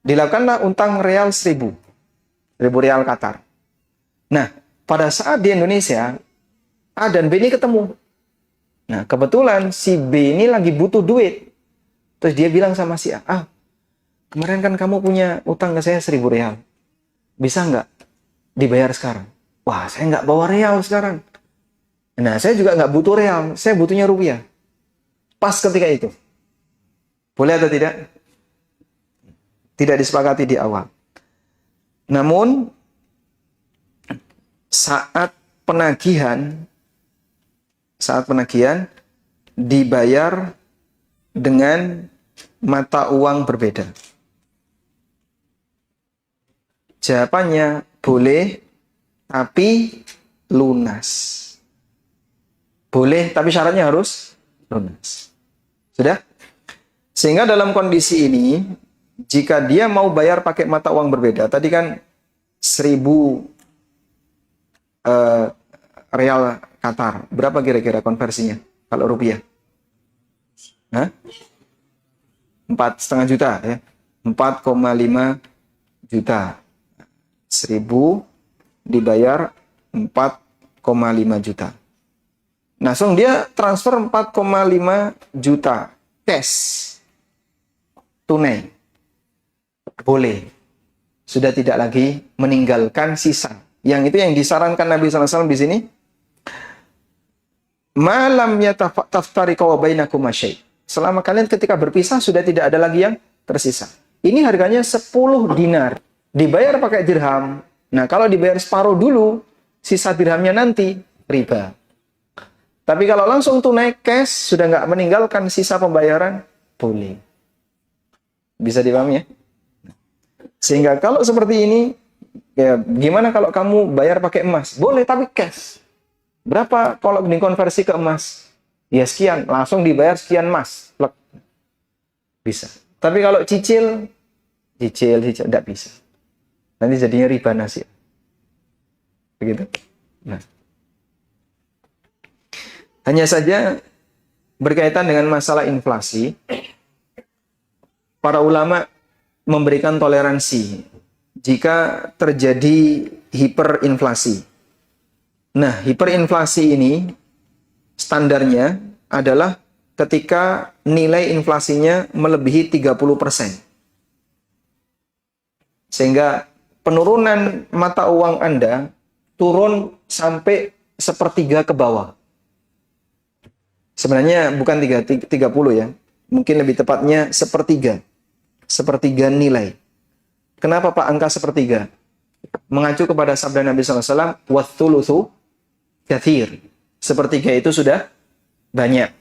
Dilakukanlah utang real 1.000 real Qatar. Nah, pada saat di Indonesia, A dan B ini ketemu. Nah, kebetulan si B ini lagi butuh duit. Terus dia bilang sama si A, kemarin kan kamu punya utang ke saya 1.000 real. Bisa nggak dibayar sekarang? Wah, saya nggak bawa real sekarang. Nah, saya juga nggak butuh real. Saya butuhnya rupiah. Pas ketika itu. Boleh atau tidak? Tidak disepakati di awal. Namun, saat penagihan dibayar dengan mata uang berbeda. Jawabannya boleh, tapi lunas. Boleh, tapi syaratnya harus lunas. Sudah? Sehingga dalam kondisi ini, jika dia mau bayar pakai mata uang berbeda, tadi kan 1.000 real Qatar. Berapa kira-kira konversinya kalau rupiah? 4,5 juta ya. 4,5 juta. 1.000 dibayar 4,5 juta. Langsung dia transfer 4,5 juta cash tunai. Boleh. Sudah tidak lagi meninggalkan sisa. Yang itu yang disarankan Nabi SAW di sini. Malam yataftariqa wa bainakum syai'. Selama kalian ketika berpisah sudah tidak ada lagi yang tersisa. Ini harganya 10 dinar. Dibayar pakai dirham. Nah, kalau dibayar separuh dulu, sisa dirhamnya nanti riba. Tapi kalau langsung tunai cash, sudah nggak meninggalkan sisa pembayaran, boleh. Bisa dipahami ya? Sehingga kalau seperti ini, ya gimana kalau kamu bayar pakai emas? Boleh, tapi cash. Berapa kalau dikonversi ke emas? Ya sekian, langsung dibayar sekian emas. Bisa. Tapi kalau cicil, tidak bisa. Nanti jadinya riba nasi'ah. Begitu? Nah. Hanya saja berkaitan dengan masalah inflasi, para ulama memberikan toleransi jika terjadi hiperinflasi. Nah, hiperinflasi ini standarnya adalah ketika nilai inflasinya melebihi 30%. Sehingga penurunan mata uang Anda turun sampai 1/3 ke bawah. Sebenarnya bukan 30 ya. Mungkin lebih tepatnya 1/3. 1/3 nilai. Kenapa Pak angka 1/3? Mengacu kepada sabda Nabi SAW, wathuluthu kathir. 1/3 itu sudah banyak.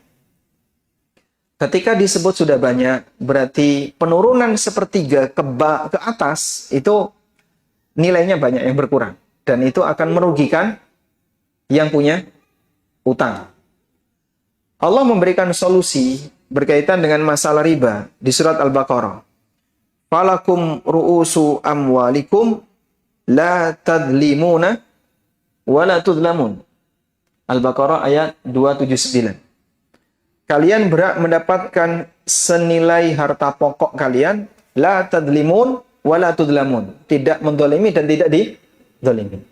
Ketika disebut sudah banyak, berarti penurunan 1/3 ke atas, itu nilainya banyak yang berkurang. Dan itu akan merugikan yang punya utang. Allah memberikan solusi berkaitan dengan masalah riba di surat Al-Baqarah. Falakum ru'usu amwalikum la tadlimuna wa la tudlamun. Al-Baqarah ayat 279. Kalian berhak mendapatkan senilai harta pokok kalian, la tadlimun wa la tudlamun. Tidak mendolimi dan tidak didolimi.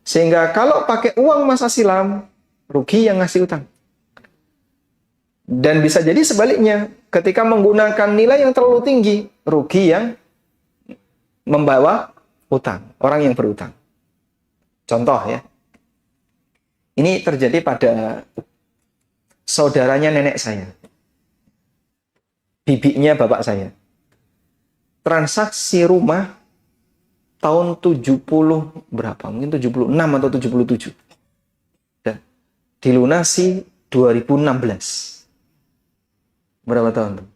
Sehingga kalau pakai uang masa silam, rugi yang ngasih utang. Dan bisa jadi sebaliknya, ketika menggunakan nilai yang terlalu tinggi, rugi yang membawa utang, orang yang berutang. Contoh ya, ini terjadi pada saudaranya nenek saya, bibinya bapak saya. Transaksi rumah tahun 70 berapa? Mungkin 76 atau 77. Dan dilunasi 2016. Berapa tahun tuh?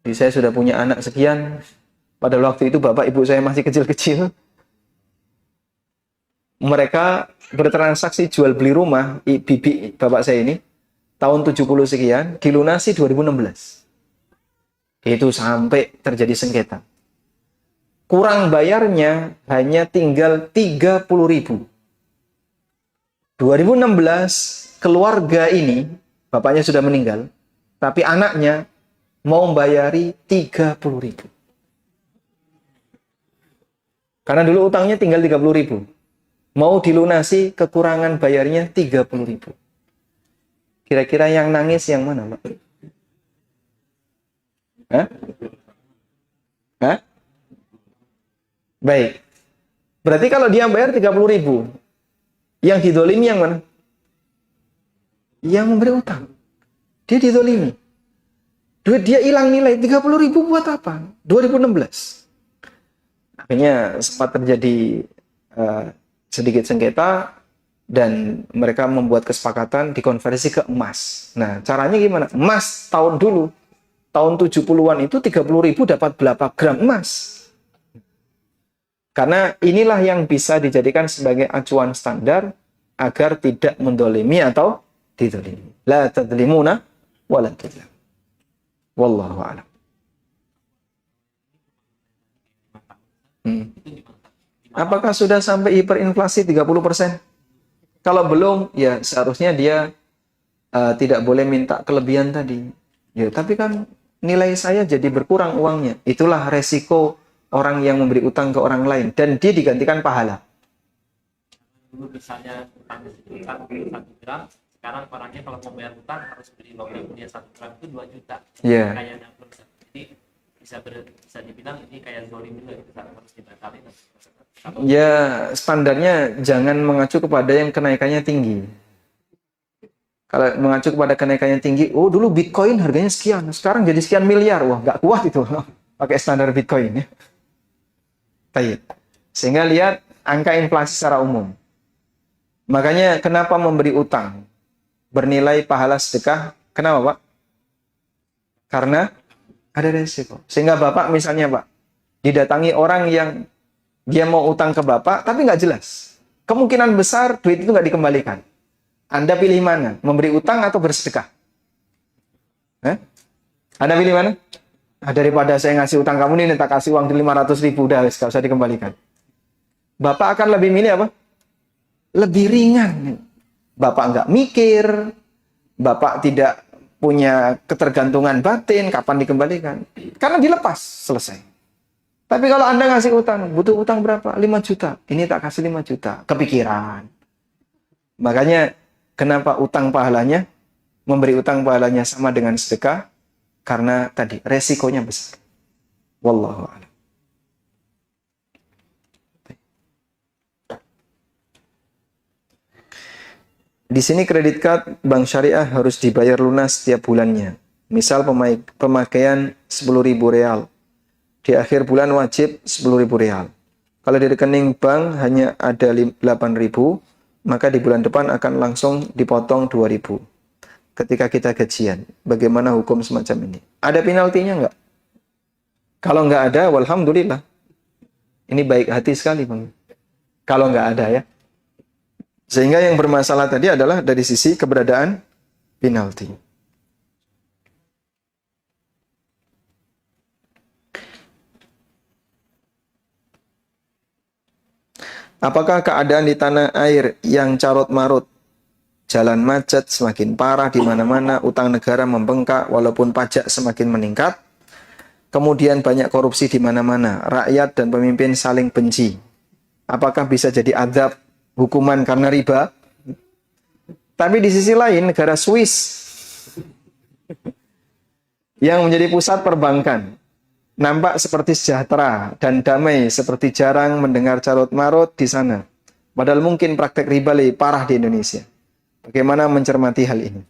Jadi saya sudah punya anak sekian. Pada waktu itu bapak ibu saya masih kecil-kecil. Mereka bertransaksi jual beli rumah bibi bapak saya ini tahun 70 sekian, dilunasi 2016. Itu sampai terjadi sengketa. Kurang bayarnya hanya tinggal 30.000. 2016 keluarga ini, bapaknya sudah meninggal, tapi anaknya mau membayari 30.000. Karena dulu utangnya tinggal 30.000. Mau dilunasi kekurangan bayarnya 30.000. Kira-kira yang nangis yang mana, Pak? Hah? Hah? Baik. Berarti kalau dia bayar 30.000, yang didolimi yang mana? Yang memberi utang. Dia didolimi. Duit dia hilang nilai, 30.000 buat apa? 2016. Akhirnya sempat terjadi sedikit sengketa dan mereka membuat kesepakatan dikonversi ke emas. Nah, caranya gimana? Emas tahun dulu, tahun 70-an itu 30.000 dapat berapa gram emas? Karena inilah yang bisa dijadikan sebagai acuan standar agar tidak mendolimi atau didolimi. La tadlimuna wa la tudlam. Wallahu a'lam. Apakah sudah sampai hiperinflasi 30%? Kalau belum, ya seharusnya dia tidak boleh minta kelebihan tadi. Ya, tapi kan nilai saya jadi berkurang uangnya. Itulah resiko orang yang memberi utang ke orang lain. Dan dia digantikan pahala. Dulu misalnya utang 1 gram, sekarang orangnya kalau mau bayar utang harus beli logam dia 1 gram itu 2 juta. Iya. Kayak jadi bisa dibilang ini kayak zolim juga, harus dibatalin. Ya, standarnya jangan mengacu kepada yang kenaikannya tinggi. Kalau mengacu kepada kenaikannya tinggi, oh dulu Bitcoin harganya sekian, sekarang jadi sekian miliar. Wah, nggak kuat itu pakai standar Bitcoin ya. Baik. Sehingga lihat angka inflasi secara umum. Makanya kenapa memberi utang bernilai pahala sedekah? Kenapa, Pak? Karena ada resiko. Sehingga Bapak misalnya, Pak, didatangi orang yang dia mau utang ke Bapak, tapi nggak jelas. Kemungkinan besar duit itu nggak dikembalikan. Anda pilih mana? Memberi utang atau bersedekah? Anda pilih mana? Daripada saya ngasih utang kamu nih, tak kasih uang 500.000, udah nggak usah dikembalikan. Bapak akan lebih milih apa? Lebih ringan. Bapak nggak mikir, Bapak tidak punya ketergantungan batin, kapan dikembalikan. Karena dilepas, selesai. Tapi kalau Anda ngasih utang, butuh utang berapa? 5 juta. Ini tak kasih 5 juta. Kepikiran. Makanya, kenapa utang pahalanya, memberi utang pahalanya sama dengan sedekah? Karena tadi, resikonya besar. Wallahu a'lam. Di sini kredit card bank syariah harus dibayar lunas setiap bulannya. Misal pemakaian 10.000 real. Di akhir bulan wajib 10.000 real. Kalau di rekening bank hanya ada 8.000, maka di bulan depan akan langsung dipotong 2.000. Ketika kita gajian, bagaimana hukum semacam ini? Ada penaltinya nggak? Kalau nggak ada, walhamdulillah. Ini baik hati sekali, Bang. Kalau nggak ada ya. Sehingga yang bermasalah tadi adalah dari sisi keberadaan penalti. Apakah keadaan di tanah air yang carut-marut, jalan macet semakin parah di mana-mana, utang negara membengkak walaupun pajak semakin meningkat, kemudian banyak korupsi di mana-mana, rakyat dan pemimpin saling benci. Apakah bisa jadi azab hukuman karena riba? Tapi di sisi lain negara Swiss yang menjadi pusat perbankan nampak seperti sejahtera dan damai, seperti jarang mendengar carut-marut di sana. Padahal mungkin praktek riba lebih parah di Indonesia. Bagaimana mencermati hal ini?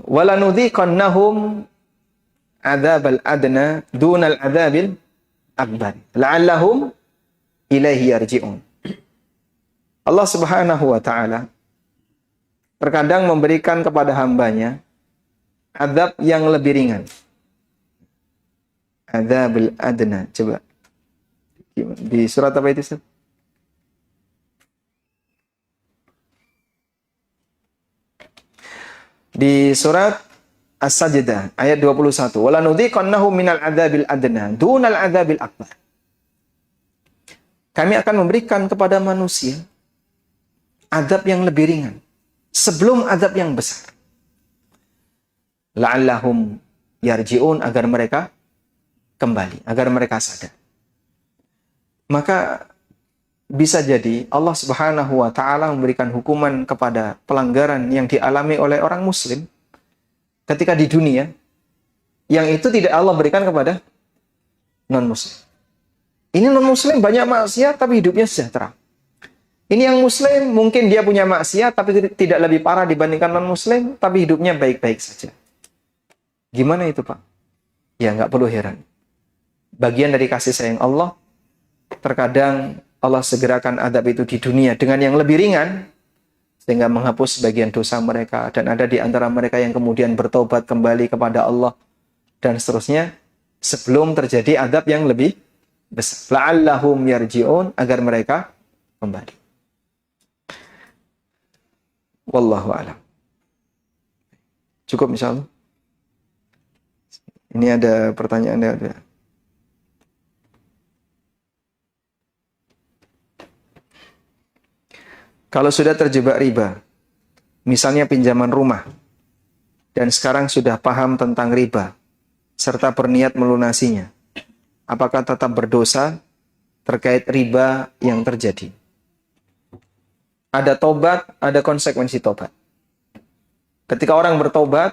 Walanudhiqannahum adzabal adna dunal adzabil akbar la'allahum ilaihi yarji'un. Allah Subhanahu wa taala terkadang memberikan kepada hambanya azab yang lebih ringan. Adzabul adna. Coba di surat apa itu, Ustaz? Di surat As-Sajdah ayat 21. Wala nudhiqannahum minal adzabil adna dunal adzabil akbar. Kami akan memberikan kepada manusia azab yang lebih ringan sebelum azab yang besar. La'allahum yarji'un, agar mereka kembali, agar mereka sadar. Maka bisa jadi Allah Subhanahu wa taala memberikan hukuman kepada pelanggaran yang dialami oleh orang muslim ketika di dunia, yang itu tidak Allah berikan kepada non-muslim. Ini non-muslim banyak maksiat tapi hidupnya sejahtera. Ini yang muslim mungkin dia punya maksiat tapi tidak lebih parah dibandingkan non-muslim, tapi hidupnya baik-baik saja. Gimana itu, Pak? Ya nggak perlu heran. Bagian dari kasih sayang Allah, terkadang Allah segerakan adab itu di dunia dengan yang lebih ringan, sehingga menghapus sebagian dosa mereka, dan ada di antara mereka yang kemudian bertobat kembali kepada Allah, dan seterusnya, sebelum terjadi adab yang lebih besar. La'allahum yarji'un, agar mereka kembali. Wallahu a'lam. Cukup insyaallah. Ini ada pertanyaan ada. Kalau sudah terjebak riba, misalnya pinjaman rumah, dan sekarang sudah paham tentang riba, serta berniat melunasinya, apakah tetap berdosa terkait riba yang terjadi? Ada tobat, ada konsekuensi tobat. Ketika orang bertobat,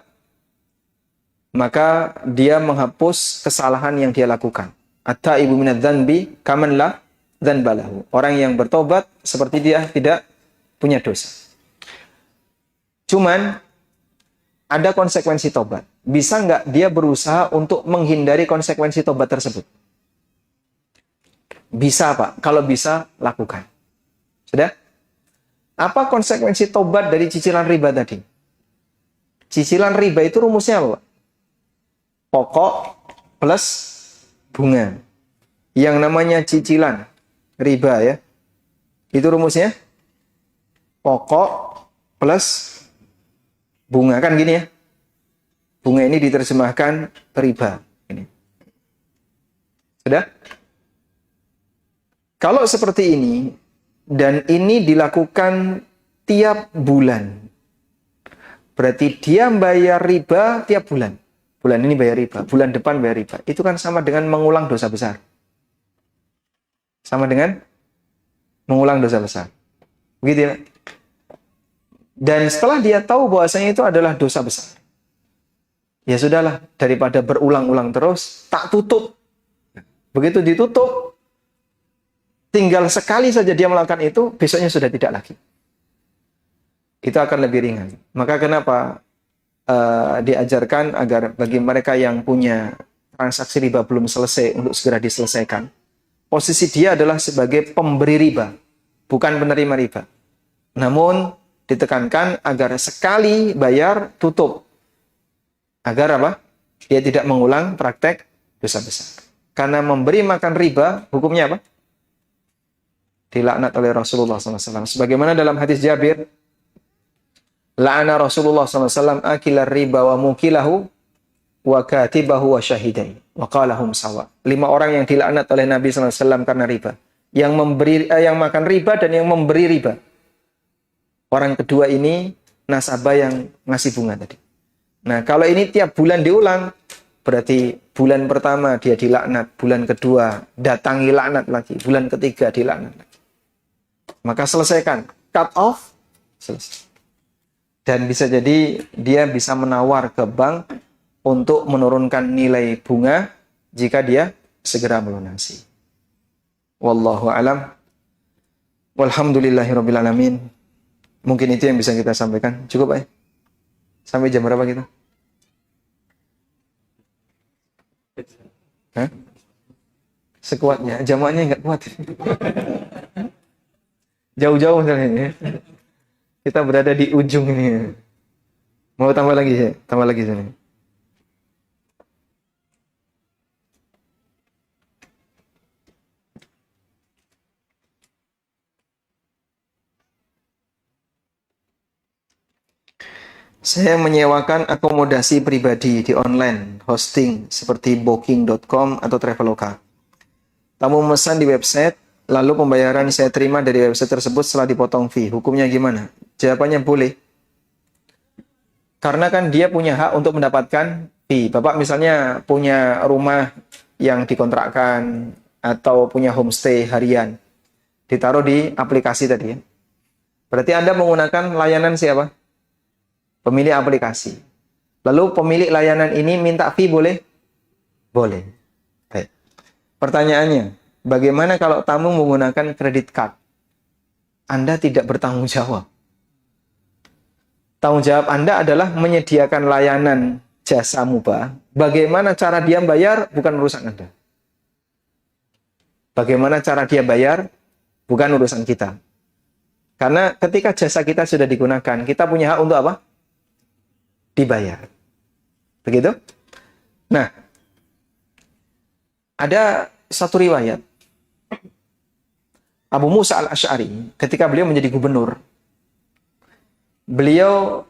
maka dia menghapus kesalahan yang dia lakukan. At-taibu minadz-dzanbi kaman la dzanba lahu. Orang yang bertobat seperti dia tidak punya dosa. Cuman ada konsekuensi tobat. Bisa nggak dia berusaha untuk menghindari konsekuensi tobat tersebut? Bisa, Pak. Kalau bisa, lakukan. Sudah? Apa konsekuensi tobat dari cicilan riba tadi? Cicilan riba itu rumusnya apa, Pak? Pokok plus bunga. Yang namanya cicilan riba ya. Itu rumusnya pokok plus bunga, kan gini ya. Bunga ini diterjemahkan riba. Ini. Sudah? Kalau seperti ini, dan ini dilakukan tiap bulan, berarti dia bayar riba tiap bulan. Bulan ini bayar riba, bulan depan bayar riba. Itu kan sama dengan mengulang dosa besar. Sama dengan mengulang dosa besar. Begitu ya. Dan setelah dia tahu bahwasanya itu adalah dosa besar, ya sudahlah, daripada berulang-ulang terus, tak tutup. Begitu ditutup, tinggal sekali saja dia melakukan itu, besoknya sudah tidak lagi. Itu akan lebih ringan. Maka kenapa diajarkan agar bagi mereka yang punya transaksi riba belum selesai untuk segera diselesaikan. Posisi dia adalah sebagai pemberi riba, bukan penerima riba. Namun ditekankan agar sekali bayar tutup. Agar apa? Dia tidak mengulang praktek dosa besar. Karena memberi makan riba hukumnya apa? dilaknat oleh Rasulullah SAW. Sebagaimana dalam hadis Jabir, la'ana Rasulullah SAW akilar riba wa mukilahu wa katibahu wa syahidai wa qalahum sawa. 5 orang yang dilaknat oleh Nabi SAW karena riba. Yang makan riba dan yang memberi riba. Orang kedua ini nasabah yang ngasih bunga tadi. Nah, kalau ini tiap bulan diulang, berarti bulan pertama dia dilaknat, bulan kedua datangi laknat lagi, bulan ketiga dilaknat lagi. Maka selesaikan, cut off, selesai. Dan bisa jadi dia bisa menawar ke bank untuk menurunkan nilai bunga jika dia segera melunasi. Wallahu alam. Walhamdulillahirabbil alamin. Mungkin itu yang bisa kita sampaikan. Cukup, Pak? Sampai jam berapa kita? Hah? Sekuatnya, jamaahnya nggak kuat. Jauh-jauh misalnya ya. Kita berada di ujung ini. Mau tambah lagi ya? Tambah lagi sini. Saya menyewakan akomodasi pribadi di online, hosting seperti booking.com atau Traveloka. Tamu memesan di website, lalu pembayaran saya terima dari website tersebut setelah dipotong fee. Hukumnya gimana? Jawabannya boleh. Karena kan dia punya hak untuk mendapatkan fee. Bapak misalnya punya rumah yang dikontrakkan atau punya homestay harian. Ditaruh di aplikasi tadi ya. Berarti Anda menggunakan layanan siapa? Pemilik aplikasi. Lalu pemilik layanan ini minta fee boleh? Boleh. Baik. Pertanyaannya, bagaimana kalau tamu menggunakan kredit card? Anda tidak bertanggung jawab. Tanggung jawab Anda adalah menyediakan layanan jasa mubah. Bagaimana cara dia bayar bukan urusan Anda. Bagaimana cara dia bayar bukan urusan kita. Karena ketika jasa kita sudah digunakan, kita punya hak untuk apa? Dibayar. Begitu? Nah, ada satu riwayat. Abu Musa al-Asy'ari, ketika beliau menjadi gubernur, beliau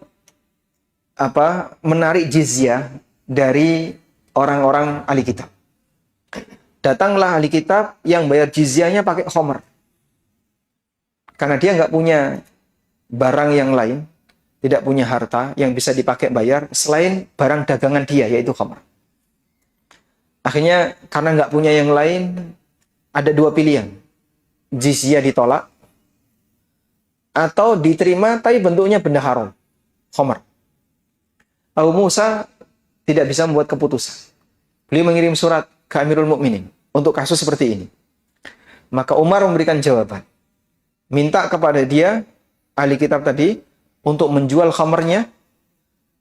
menarik jizyah dari orang-orang ahli kitab. Datanglah ahli kitab yang bayar jizyahnya pakai khomer. Karena dia nggak punya barang yang lain, tidak punya harta yang bisa dipakai bayar selain barang dagangan dia, yaitu khamr. Akhirnya karena nggak punya yang lain, ada 2 pilihan. Jizyah ditolak, atau diterima tapi bentuknya benda haram, khamr. Abu Musa tidak bisa membuat keputusan. Beliau mengirim surat ke Amirul Mukminin untuk kasus seperti ini. Maka Umar memberikan jawaban. Minta kepada dia, ahli kitab tadi, untuk menjual khamernya,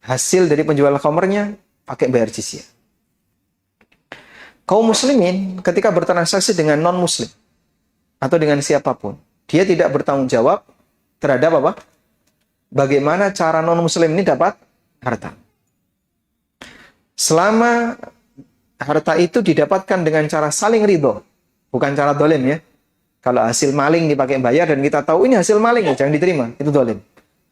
hasil dari penjualan khamernya pakai bayar jizyah. Kaum muslimin ketika bertransaksi dengan non-muslim atau dengan siapapun, dia tidak bertanggung jawab terhadap apa? Bagaimana cara non-muslim ini dapat harta. Selama harta itu didapatkan dengan cara saling ridho, bukan cara dolim ya. Kalau hasil maling dipakai bayar dan kita tahu ini hasil maling, ya jangan diterima, itu dolim.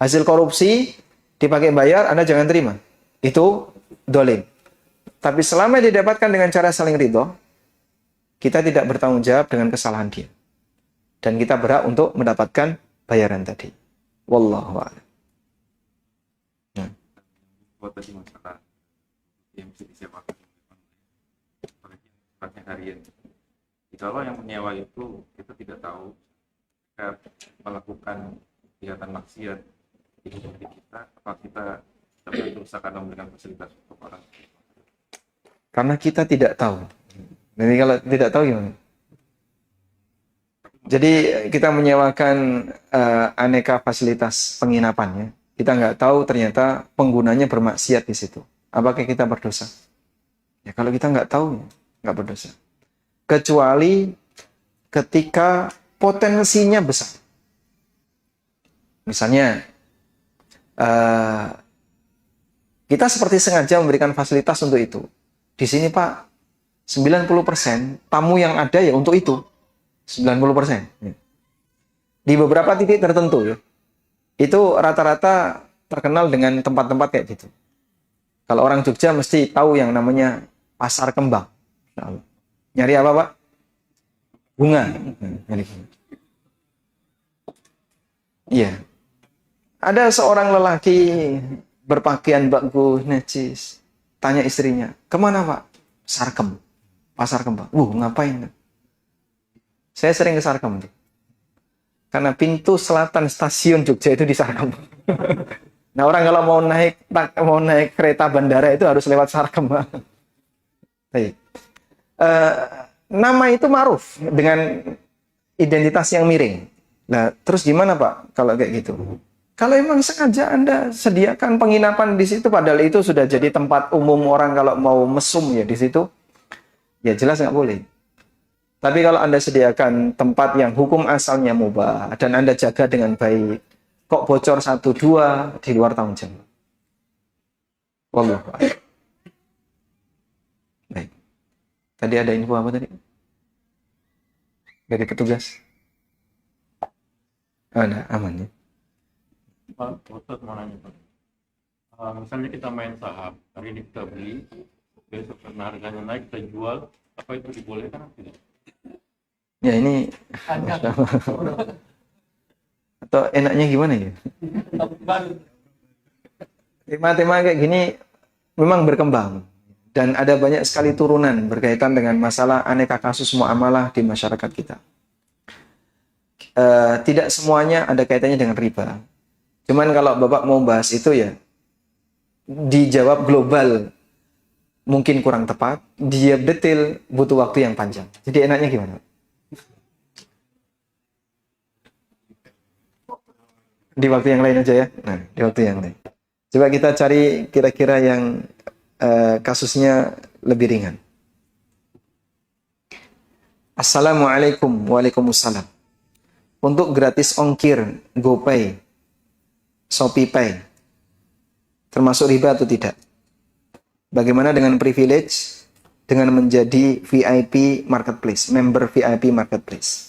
Hasil korupsi dipakai bayar, Anda jangan terima. Itu dolim. Tapi selama didapatkan dengan cara saling ridho, kita tidak bertanggung jawab dengan kesalahan dia. Dan kita berhak untuk mendapatkan bayaran tadi. Wallahu a'lam. Buat tadi masalah yang bisa disewakan sifatnya harian. Kalau yang menyewa itu kita tidak tahu kita melakukan kegiatan maksiat di hidup kita, apa kita berusaha karena memberikan fasilitas untuk orang. Karena kita tidak tahu. Jadi kalau tidak tahu gimana? Jadi kita menyewakan aneka fasilitas penginapan ya. Kita nggak tahu ternyata penggunanya bermaksiat di situ. Apakah kita berdosa? Ya kalau kita nggak tahu, nggak berdosa. Kecuali ketika potensinya besar. Misalnya, kita seperti sengaja memberikan fasilitas untuk itu. Di sini Pak, 90% tamu yang ada ya untuk itu. 90%. Di beberapa titik tertentu ya. Itu rata-rata terkenal dengan tempat-tempat kayak gitu. Kalau orang Jogja mesti tahu yang namanya Pasar Kembang. Nyari apa, Pak? Bunga. Nyari bunga. Iya. Ada seorang lelaki berpakaian bagus, necis. Tanya istrinya, kemana, Pak? Sarkem. Pasar Kembang. Ngapain? Saya sering ke Sarkem. Karena pintu selatan stasiun Jogja itu di Sarkem. Nah, orang kalau mau naik kereta bandara itu harus lewat Sarkem. Baik. Nama itu ma'ruf dengan identitas yang miring. Nah, terus gimana, Pak kalau kayak gitu? Kalau emang sengaja Anda sediakan penginapan di situ, padahal itu sudah jadi tempat umum orang kalau mau mesum ya di situ, ya jelas nggak boleh. Tapi kalau Anda sediakan tempat yang hukum asalnya mubah dan Anda jaga dengan baik, kok bocor 1-2 di luar tanggung jawab. Wallahu a'lam. Baik. Tadi ada info apa tadi? Dari petugas? Ada, aman ya. Pak Ustadz mau nanya Pak. Misalnya kita main saham, hari ini kita beli, besok karena harganya naik kita jual, apa itu dibolehkan atau tidak? Ya ini atau enaknya gimana ya? Tema-tema kayak gini memang berkembang dan ada banyak sekali turunan berkaitan dengan masalah aneka kasus muamalah di masyarakat kita. Tidak semuanya ada kaitannya dengan riba. Cuman kalau Bapak mau bahas itu ya dijawab global mungkin kurang tepat, dijawab detail butuh waktu yang panjang. Jadi enaknya gimana? Di waktu yang lain aja ya. Nah, di waktu yang lain. Coba kita cari kira-kira yang kasusnya lebih ringan. Assalamualaikum. Waalaikumsalam. Untuk gratis ongkir GoPay, ShopeePay, termasuk riba atau tidak? Bagaimana dengan privilege dengan menjadi VIP marketplace, member VIP marketplace?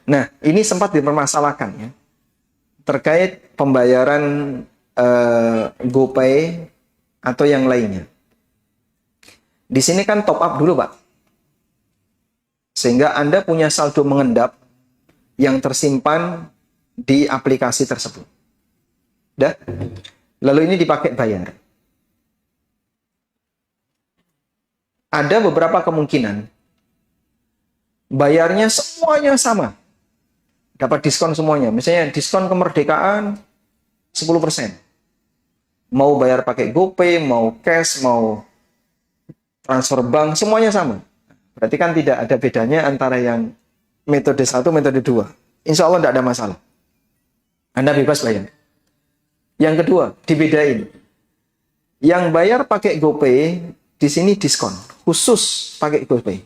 Nah, ini sempat dipermasalahkan ya. Terkait pembayaran GoPay atau yang lainnya. Di sini kan top up dulu, Pak. Sehingga Anda punya saldo mengendap yang tersimpan di aplikasi tersebut. Dah? Lalu ini dipakai bayar. Ada beberapa kemungkinan bayarnya semuanya sama. Dapat diskon semuanya. Misalnya diskon kemerdekaan 10%. Mau bayar pakai GoPay, mau cash, mau transfer bank, semuanya sama. Berarti kan tidak ada bedanya antara yang metode 1, metode 2. Insya Allah tidak ada masalah. Anda bebas bayar. Yang kedua, dibedain. Yang bayar pakai GoPay, di sini diskon. Khusus pakai GoPay.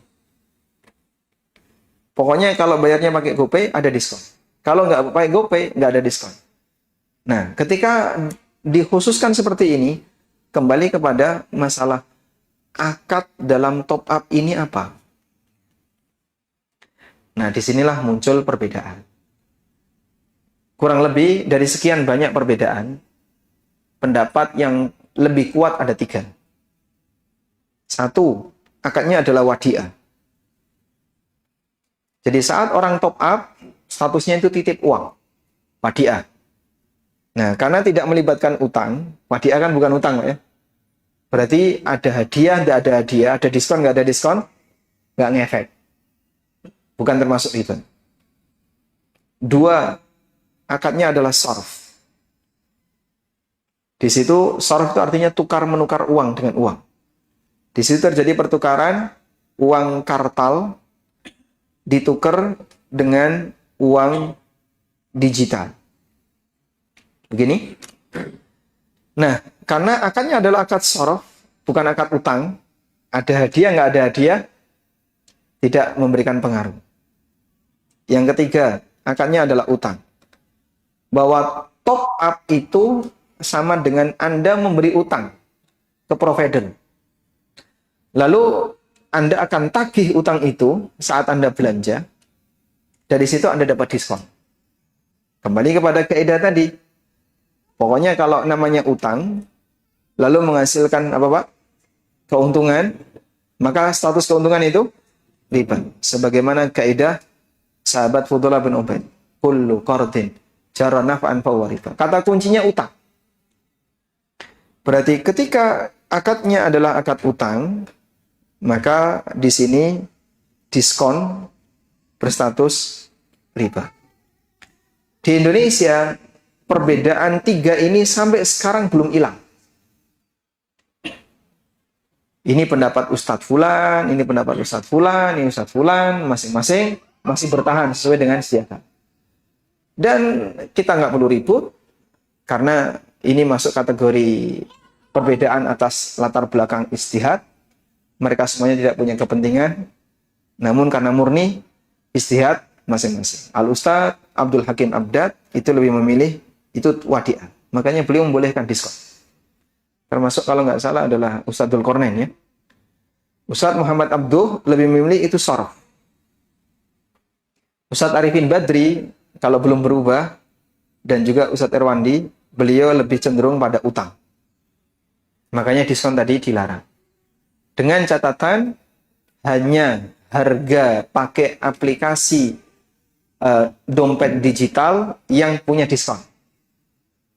Pokoknya kalau bayarnya pakai GoPay, ada diskon. Kalau nggak pakai GoPay, nggak ada diskon. Nah, ketika dikhususkan seperti ini, kembali kepada masalah akad dalam top up ini apa? Nah, disinilah muncul perbedaan. Kurang lebih dari sekian banyak perbedaan, pendapat yang lebih kuat ada 3. 1, akadnya adalah wadiah. Jadi saat orang top up, statusnya itu titip uang, wadiah. Nah, karena tidak melibatkan utang, wadiah kan bukan utang, Pak ya. Berarti ada hadiah, tidak ada hadiah, ada diskon, nggak ada diskon, nggak ngefek. Bukan termasuk riba. 2, akadnya adalah sharf. Di situ sharf itu artinya tukar menukar uang dengan uang. Di situ terjadi pertukaran uang kartal ditukar dengan uang digital. Begini. Nah, karena akadnya adalah akad sharaf, bukan akad utang, ada hadiah, nggak ada hadiah, tidak memberikan pengaruh. Yang ketiga, akadnya adalah utang. Bahwa top up itu sama dengan Anda memberi utang ke provider. Lalu Anda akan tagih utang itu saat Anda belanja, Dari situ Anda dapat diskon. Kembali kepada kaidah tadi. Pokoknya kalau namanya utang, lalu menghasilkan apa Pak? Keuntungan, maka status keuntungan itu riba. Sebagaimana kaidah sahabat Fudhalah bin Ubaid. Kullu qardin jara naf'an fahuwa riba. Kata kuncinya utang. Berarti ketika akadnya adalah akad utang, maka di sini diskon berstatus riba. Di Indonesia, perbedaan tiga ini sampai sekarang belum hilang. Ini pendapat Ustadz Fulan, ini pendapat Ustadz Fulan, ini Ustadz Fulan, masing-masing masih bertahan sesuai dengan siaga. Dan kita nggak perlu ribut, karena ini masuk kategori perbedaan atas latar belakang ijtihad. Mereka semuanya tidak punya kepentingan, namun karena murni ijtihad masing-masing. Al-Ustadz Abdul Hakim Abdad itu lebih memilih itu wadiah. Makanya beliau membolehkan diskon. Termasuk kalau nggak salah adalah Ustadz Dzulqarnain ya. Ustadz Muhammad Abduh lebih memilih itu sorof. Ustadz Arifin Badri kalau belum berubah, dan juga Ustadz Erwandi, beliau lebih cenderung pada utang. Makanya diskon tadi dilarang. Dengan catatan hanya harga pakai aplikasi dompet digital yang punya diskon.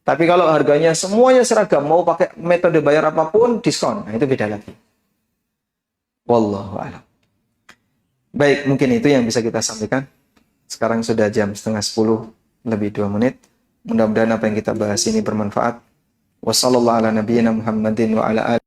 Tapi kalau harganya semuanya seragam, mau pakai metode bayar apapun, diskon. Nah, itu beda lagi. Wallahu a'lam. Baik, mungkin itu yang bisa kita sampaikan. Sekarang sudah jam 9:30 lebih 2 menit. Mudah-mudahan apa yang kita bahas ini bermanfaat. Wassallallahu ala nabiyyina Muhammadin wa ala alihi